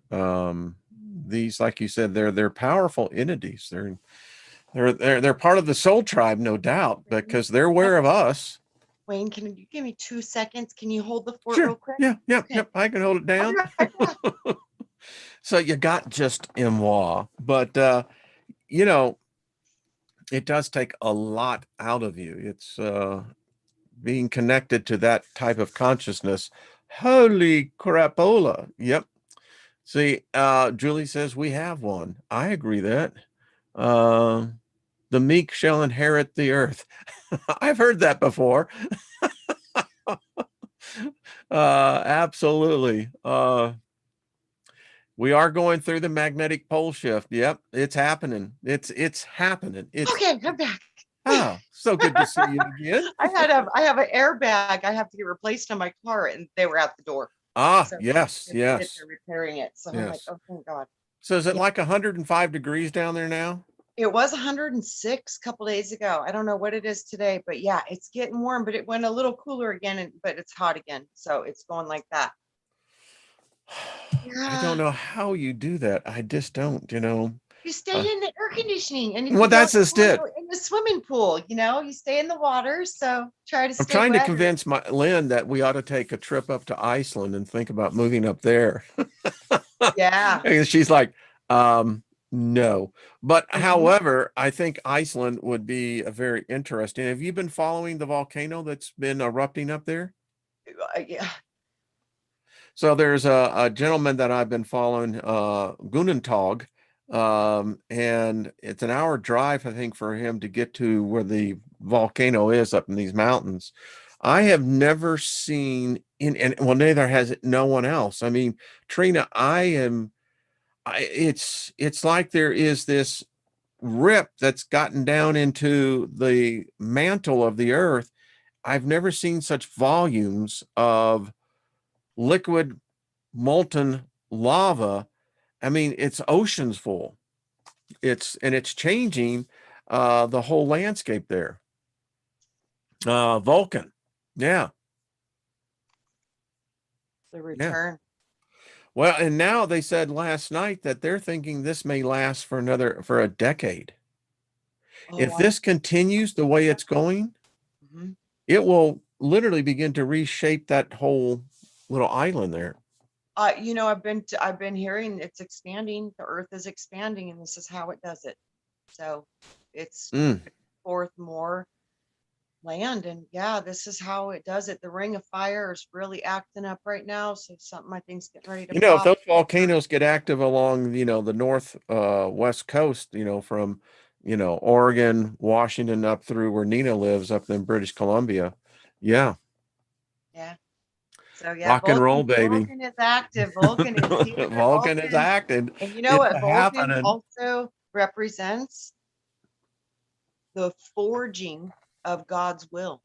these, like you said, they're powerful entities. They're part of the soul tribe, no doubt, because they're aware of us. Wayne, can you give me 2 seconds? Can you hold the fort Sure. real quick? Yeah. Okay. I can hold it down. Right back. So you got just moi, but you know, it does take a lot out of you. It's being connected to that type of consciousness. Holy crapola. Yep. See, Julie says we have one. I agree that. The meek shall inherit the earth. I've heard that before. Absolutely. We are going through the magnetic pole shift. Yep, it's happening. It's happening. Okay, I'm back. Oh, so good to see you again. I have an airbag I have to get replaced on my car, and they were at the door. Ah, So yes. they're repairing it. So I'm like, Yes. oh, thank God. So is it Yeah. like 105 degrees down there now? It was 106 a couple days ago. I don't know what it is today, but yeah, it's getting warm, but it went a little cooler again, but it's hot again. So it's going like that. I don't Yeah. know how you do that. I just don't, you know. You stay in the air conditioning, and if Well, you don't, that's just you it. go in the swimming pool, you stay in the water. So try to I'm stay trying to wet. convince my Lynn that we ought to take a trip up to Iceland and think about moving up there. Yeah. And she's like, no. But Mhm. however, I think Iceland would be a very interesting. Have you been following the volcano that's been erupting up there? Yeah. So there's a gentleman that I've been following, Gunentog, and it's an hour drive, I think, for him to get to where the volcano is up in these mountains. I have never seen and well, neither has no one else. I mean, Trina, it's like there is this rip that's gotten down into the mantle of the earth. I've never seen such volumes of liquid molten lava. I mean, it's oceans full. It's changing the whole landscape there. Vulcan. Yeah. The Yeah. return. Well, and now they said last night that they're thinking this may last for a decade. Oh, If this continues the way it's going, mhm. it will literally begin to reshape that whole little island there. I've been hearing it's expanding. The earth is expanding, and this is how it does it. So it's Mm. forth more land, and yeah, this is how it does it. The ring of fire is really acting up right now, so something I think's getting ready to You know, if pop. those volcanoes get active along, the north west coast, from, Oregon, Washington up through where Nina lives up in British Columbia. Yeah. Yeah. So yeah, Rock and roll, baby. Vulcan is active. Vulcan is here. Vulcan is acting. And you know It's what Vulcan happening. also represents? The forging of God's will.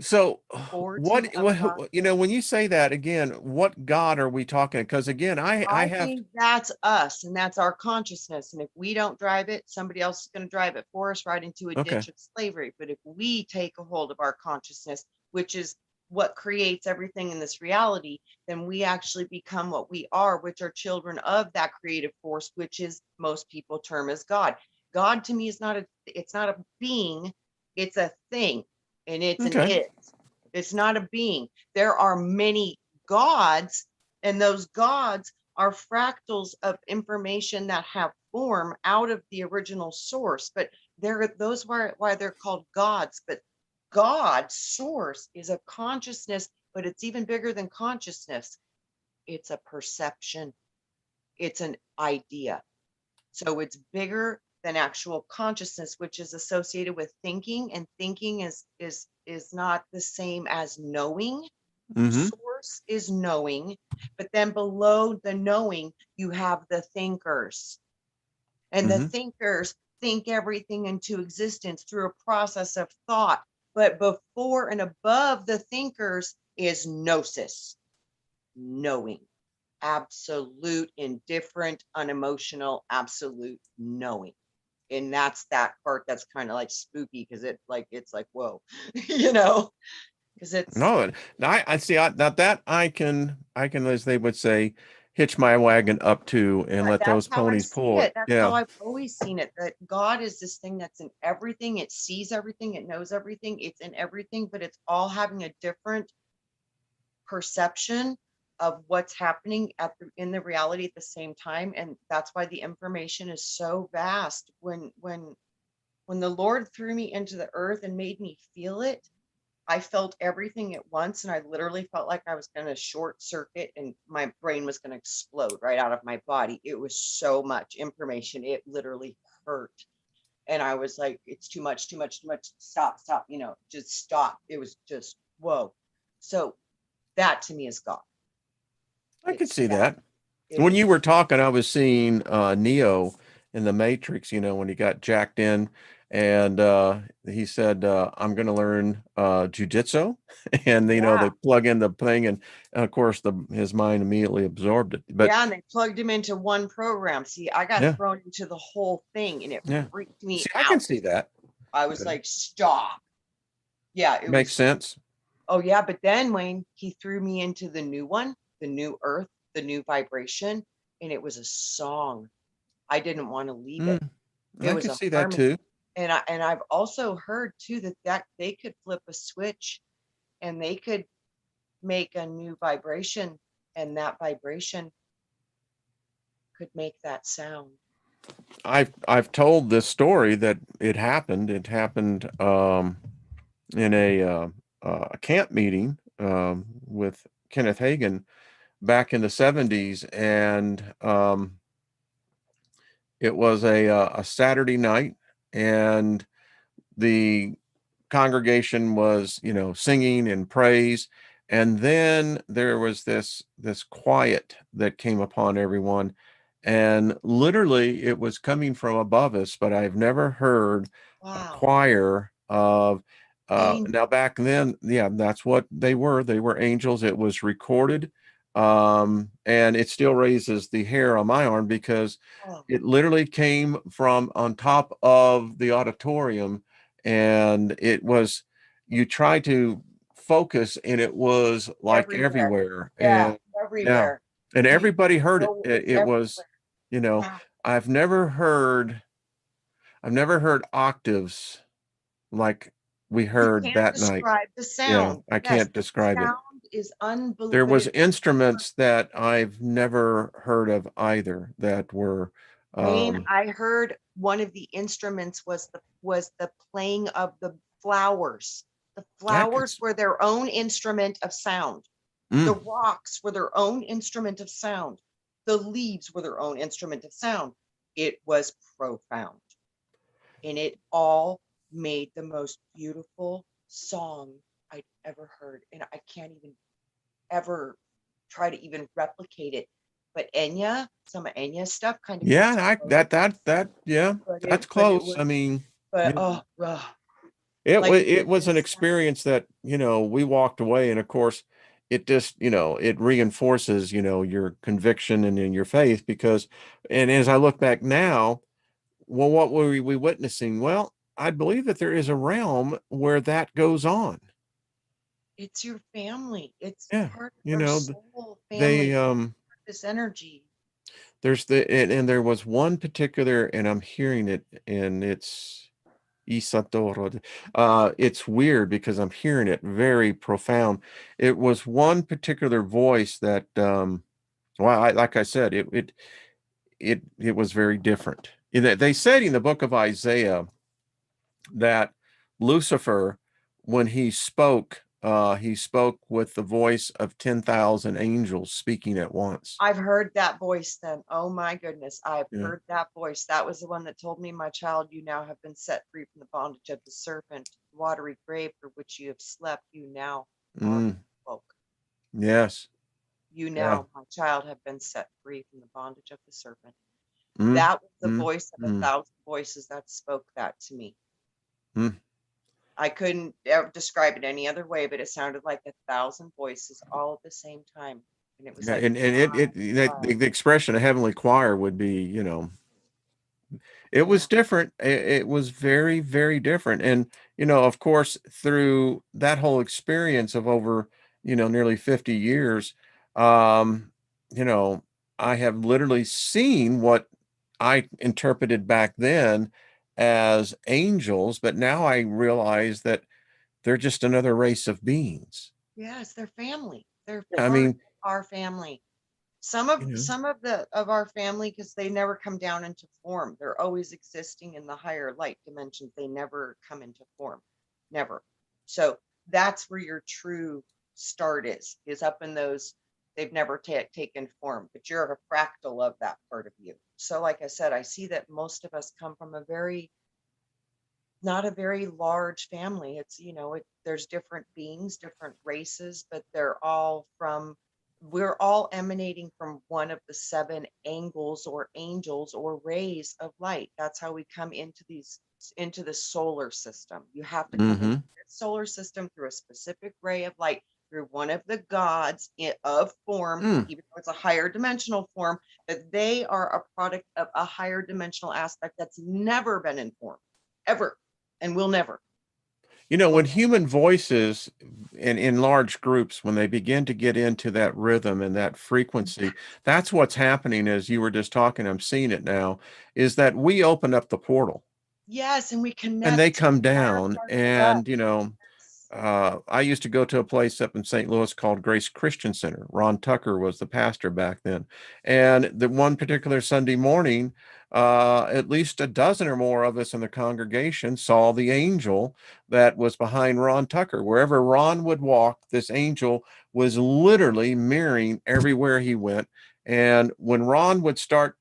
So what, Forging of God's what when you say that again, what God are we talking? Because again, I I have think that's us, and that's our consciousness. And if we don't drive it, somebody else is going to drive it for us right into a okay. ditch of slavery. But if we take a hold of our consciousness, which is what creates everything in this reality, then we actually become what we are, which are children of that creative force, which is most people term as God. God to me is it's not a being, it's a thing, and it's an Okay. it. It's not a being. There are many gods, and those gods are fractals of information that have form out of the original source. But those why they're called gods. But God source is a consciousness, but it's even bigger than consciousness. It's a perception. It's an idea. So it's bigger than actual consciousness, which is associated with thinking, and thinking is not the same as knowing. Mm-hmm. Source is knowing, but then below the knowing, you have the thinkers. And the Mm-hmm. thinkers think everything into existence through a process of thought. But before and above the thinkers is gnosis, knowing, absolute, indifferent, unemotional, absolute knowing. And that's that part that's kind of like spooky because it's like, whoa, you know, because it's, No, I see. Now that I can, as they would say, hitch my wagon up to and but let that's those how I ponies see pull it. it. That's how Yeah. I've always seen it. That God is this thing that's in everything. It sees everything. It knows everything. It's in everything, but it's all having a different perception of what's happening in the reality at the same time. And that's why the information is so vast. When the Lord threw me into the earth and made me feel it, I felt everything at once, and I literally felt like I was going to short circuit and my brain was going to explode right out of my body. It was so much information. It literally hurt. And I was like, it's too much, too much, too much. Stop, stop, just stop. It was just, whoa. So that to me is God. I could It's see that. that. It When you is. were talking, I was seeing Neo in the Matrix, when he got jacked in and he said, I'm going to learn jujitsu. And, Yeah. they plug in the thing and of course his mind immediately absorbed it. But Yeah. And they plugged him into one program. See, I got yeah, thrown into the whole thing and it yeah. freaked me See, I can out. see that. I was Yeah. like, stop. Yeah, it Makes was. sense. Oh, yeah. But then, Wayne, he threw me into the new one, the new earth, the new vibration. And it was a song. I didn't want to leave it. Mm, It I was can a see that harmony. too. And I've also heard too that they could flip a switch and they could make a new vibration, and that vibration could make that sound. I've told this story that it happened. It happened in a camp meeting with Kenneth Hagin back in the 70s, and it was a Saturday night, and the congregation was, singing and praise, and then there was this quiet that came upon everyone, and literally it was coming from above us, but I've never heard a Wow. choir of Angel. now back then, yeah, that's what they were. They were angels. It was recorded, and it still raises the hair on my arm because Oh, it literally came from on top of the auditorium, and it was, you try to focus and it was like everywhere. everywhere. Yeah, And yeah, everywhere. and You everybody heard it. know it, it's it everywhere. was, you know Wow. i've never heard I've never heard octaves like we You heard can't that night. describe the Yeah, sound. I Yes, can't the describe it. sound is unbelievable, There but was it's instruments that I've never heard of either that were Wayne. um I heard one of the instruments was the playing of the flowers. The I could flowers were their own instrument of sound. The mm, rocks were their own instrument of sound. The leaves were their own instrument of sound. It was profound. And it all made the most beautiful song I'd ever heard. And I can't even ever try to even replicate it. But some of Enya's stuff kind of gets yeah, close, yeah, but that's it close. was, I mean, but yeah. oh, It like was the it was an sound. experience that, we walked away, and of course it just, it reinforces, your conviction and in your faith because, and as I look back now, well, what were we witnessing? Well, I believe that there is a realm where that goes on. It's your family. It's Yeah. part You of our know, soul they family, this energy. there's and there was one particular, and I'm hearing it, and it's Isatoro. It's weird because I'm hearing it very profound. It was one particular voice that, well, like I said, it was very different. They said in the book of Isaiah that Lucifer, when he spoke, he spoke with the voice of 10,000 angels speaking at once. I've heard that voice then. Oh my goodness. I've Yeah. heard that voice. That was the one that told me, my child, you now have been set free from the bondage of the serpent, watery grave for which you have slept. You now are Mm, woke. yes. You Yeah. now, my child, have been set free from the bondage of the serpent. Mm, That was the mm, voice of a mm, thousand voices that spoke that to me. mm. I couldn't ever describe it any other way, but it sounded like a thousand voices all at the same time. And it was Yeah, like, and the expression a heavenly choir would be, it yeah, was different. It was very, very different. And, of course, through that whole experience of over, nearly 50 years, um, you know, I have literally seen what I interpreted back then as angels, but now I realize that they're just another race of beings. yes, they're family. They're Yeah, I part mean, of our family. you know, Some of the of our family, because they never come down into form. They're always existing in the higher light dimensions. They never come into form. Never. So that's where your true start is up in those. They've never taken form, but you're a fractal of that part of you. So, like I said, I see that most of us come from a very not a very large family. It's, there's different beings, different races, but we're all emanating from one of the seven angles or angels or rays of light. That's how we come into the solar system. You have to come into mm-hmm, the solar system through a specific ray of light, through one of the gods of form, mm. even though it's a higher dimensional form, but they are a product of a higher dimensional aspect that's never been in form, ever, and will never. When Will human voices in large groups, when they begin to get into that rhythm and that frequency, that's what's happening as you were just talking. I'm seeing it now, is that we open up the portal Yes, and we and they connect to come the higher down. part of us. And, I used to go to a place up in St. Louis called Grace Christian Center. Ron Tucker was the pastor back then. And the one particular Sunday morning, at least a dozen or more of us in the congregation saw the angel that was behind Ron Tucker. Wherever Ron would walk, this angel was literally mirroring everywhere he went. And when Ron would start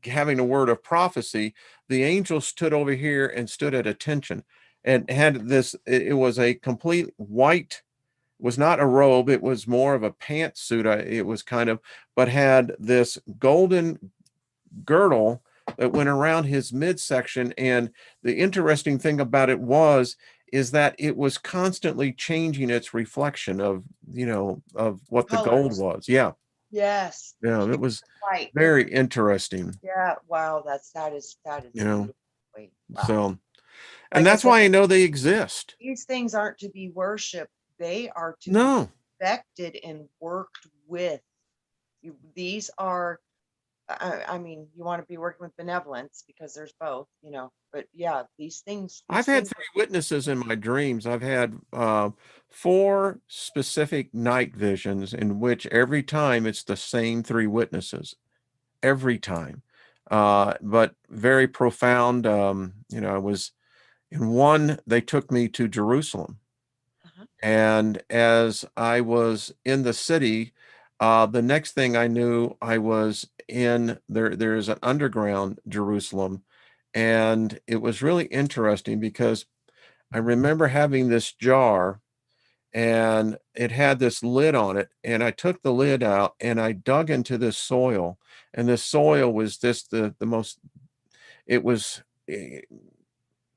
having a word of prophecy, the angel stood over here and stood at attention and had this. It was a complete white, was not a robe, it was more of a pantsuit. It was kind of, but had this golden girdle that went around his midsection. And the interesting thing about it is that it was constantly changing its reflection of, of what the gold Colors. was. Yeah. Yes. Yeah. Pure It was white. very interesting, Yeah. Wow. That is you know. beautiful. Wow. So, and Like I that's said, why I know they exist. these things aren't to be worshipped. They are to be No, respected and worked with. These are I mean, you want to be working with benevolence because there's both, but yeah, I've these had things three witnesses in my dreams. I've had four specific night visions in which every time it's the same three witnesses, every time. But very profound. I was in one, they took me to Jerusalem. uh-huh, And as I was in the city, the next thing I knew, I was in there. There's an underground Jerusalem. And it was really interesting because I remember having this jar and it had this lid on it. And I took the lid out and I dug into this soil. And this soil was just the most, it was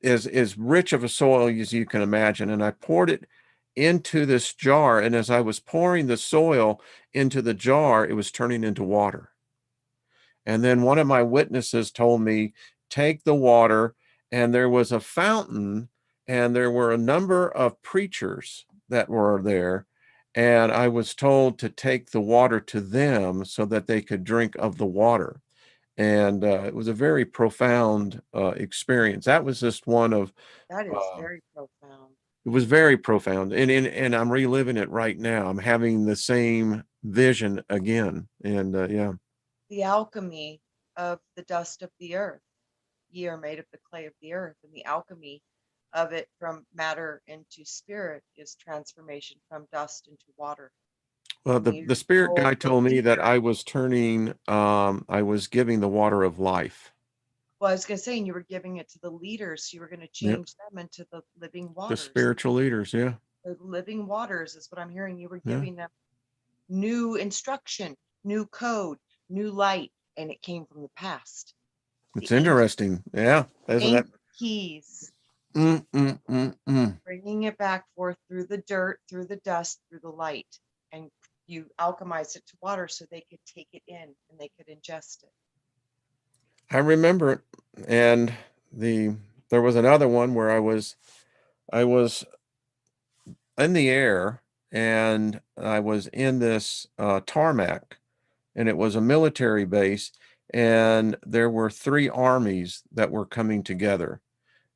as rich of a soil as you can imagine. And I poured it into this jar. And as I was pouring the soil into the jar, it was turning into water. And then one of my witnesses told me, take the water, and there was a fountain, and there were a number of preachers that were there. And I was told to take the water to them so that they could drink of the water. And it was a very profound experience. That was just one of, that is uh, very profound. it was very profound. And I'm reliving it right now. I'm having the same vision again. And yeah. The alchemy of the dust of the earth. Ye are made of the clay of the earth, and the alchemy. of it from matter into spirit is transformation from dust into water. Well, And the you spirit told guy the told me that leader, I was turning, I was giving the water of life. well, I was going to say, and you were giving it to the leaders. So you were going to Yep. change them into the living The waters. spiritual leaders. Yeah. The living waters is what I'm hearing. You were Yeah. giving them new instruction, new code, new light, and it came from the past. It's The ancient, interesting. Yeah. Isn't that? ancient keys, Mm, mm, mm, mm. bringing it back forth through the dirt, through the dust, through the light. And you alchemized it to water so they could take it in and they could ingest it. I remember it. And there was another one where I was in the air and I was in this tarmac, and it was a military base, and there were three armies that were coming together.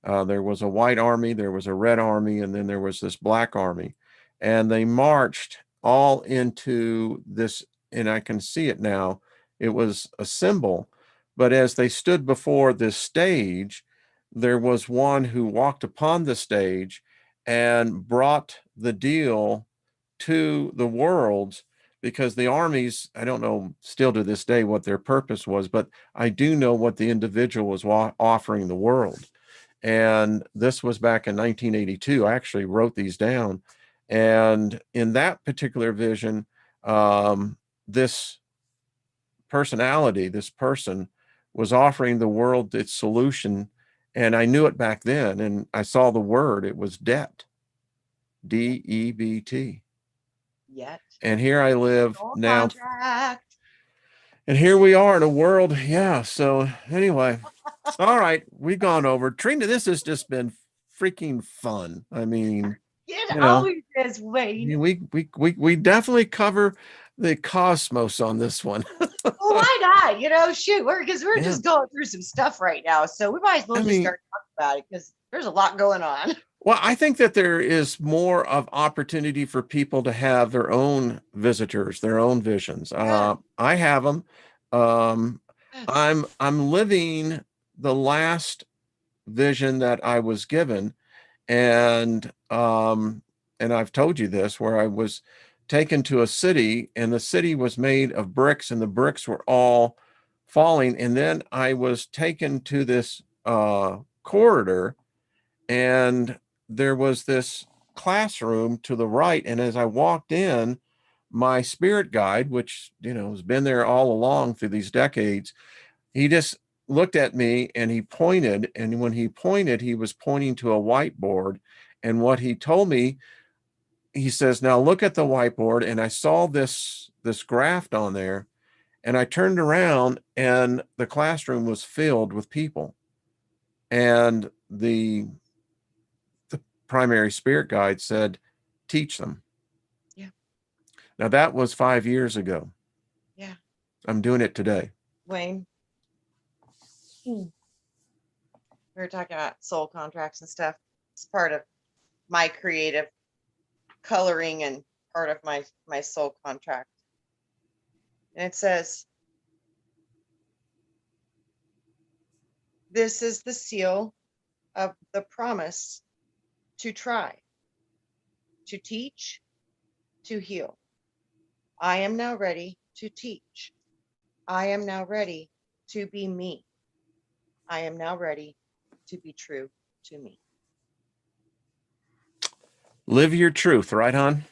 There was a white army, there was a red army, and then there was this black army. And they marched all into this, and I can see it now. It was a symbol. But as they stood before this stage, there was one who walked upon the stage and brought the deal to the worlds, because the armies, I don't know still to this day what their purpose was, but I do know what the individual was offering the world. And this was back in 1982. I actually wrote these down. And in that particular vision, this personality, this person was offering the world its solution. And I knew it back then. And I saw the word, it was debt, DEBT. Yet. And here I live Soul now. contract. And here we are in a world. Yeah. So anyway, all right. We've gone over. Trina, this has just been freaking fun. I mean, It you know, always is, Wayne. we definitely cover the cosmos on this one. Well, why not? You know, shoot, because we're Yeah. just going through some stuff right now. So we might as well I just mean, start talking about it because there's a lot going on. well, I think that there is more of opportunity for people to have their own visitors, their own visions. Yeah. I have them. Um, Yes. I'm living the last vision that I was given, and I've told you this, where I was taken to a city, and the city was made of bricks, and the bricks were all falling, and then I was taken to this corridor, and there was this classroom to the right, and as I walked in, my spirit guide, which has been there all along through these decades, he just looked at me and he pointed. And when he pointed, he was pointing to a whiteboard. And what he told me, he says, "Now look at the whiteboard." And I saw this graft on there. And I turned around and the classroom was filled with people. And the primary spirit guide said, "Teach them." Yeah. Now that was 5 years ago. Yeah. I'm doing it today. Wayne, we were talking about soul contracts and stuff. It's part of my creative coloring and part of my soul contract. And it says, "This is the seal of the promise to try, to teach, to heal. I am now ready to teach. I am now ready to be me. I am now ready to be true to me." Live your truth, right, hon?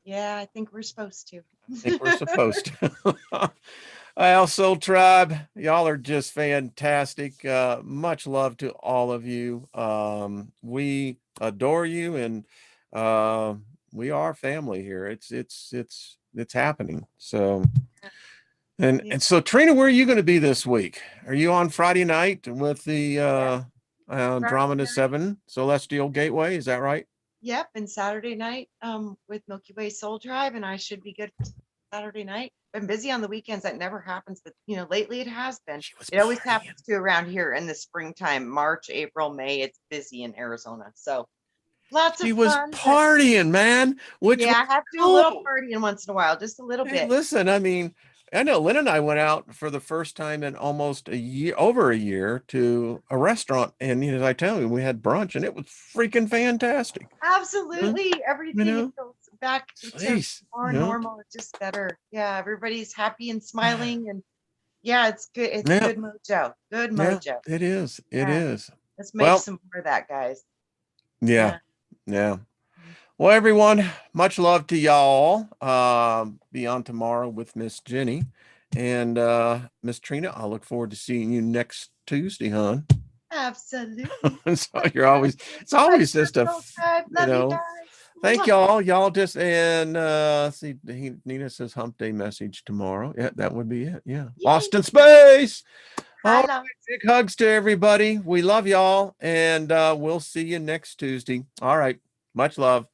Yeah, I think we're supposed to. I think we're supposed to. Well, Soul Tribe, y'all are just fantastic. Much love to all of you. We adore you, and uh, we are family here. It's happening. So, Yeah. and so, Trina, where are you going to be this week? Are you on Friday night with the Friday Andromeda night. 7 Celestial Gateway? Is that right? Yep, and Saturday night with Milky Way Soul Tribe, and I should be good for Saturday night. Been busy on the weekends. That never happens, but lately it has been. She was It always partying. happens to around here in the springtime, March, April, May. It's busy in Arizona, so lots of She was fun. But partying, man, which yeah, was I have to do a little cool. partying once in a while, just a little Hey, bit. listen, I mean, I know Lynn and I went out for the first time in almost a year, over a year, to a restaurant, and as I tell you, we had brunch, and it was freaking fantastic. Absolutely. You Everything know, goes back to jeez, more normal. It's just better. Yeah, everybody's happy and smiling, and yeah, it's good. It's yeah, good mojo. Good yeah, mojo. it is, it Yeah. is. Let's make Well, some more of that, guys. yeah, Yeah. yeah. Well, everyone, much love to y'all. Be on tomorrow with Miss Jenny and Miss Trina. I look forward to seeing you next Tuesday, hon. Absolutely. So you're always, it's My always just a, personal time. you Love you know, guys. thank Mwah. y'all. Y'all just, and see, Nina says hump day message tomorrow. Yeah, that would be it. Yeah. Yay. Lost in space. All right. Hello. Big hugs to everybody. We love y'all. And we'll see you next Tuesday. All right. Much love.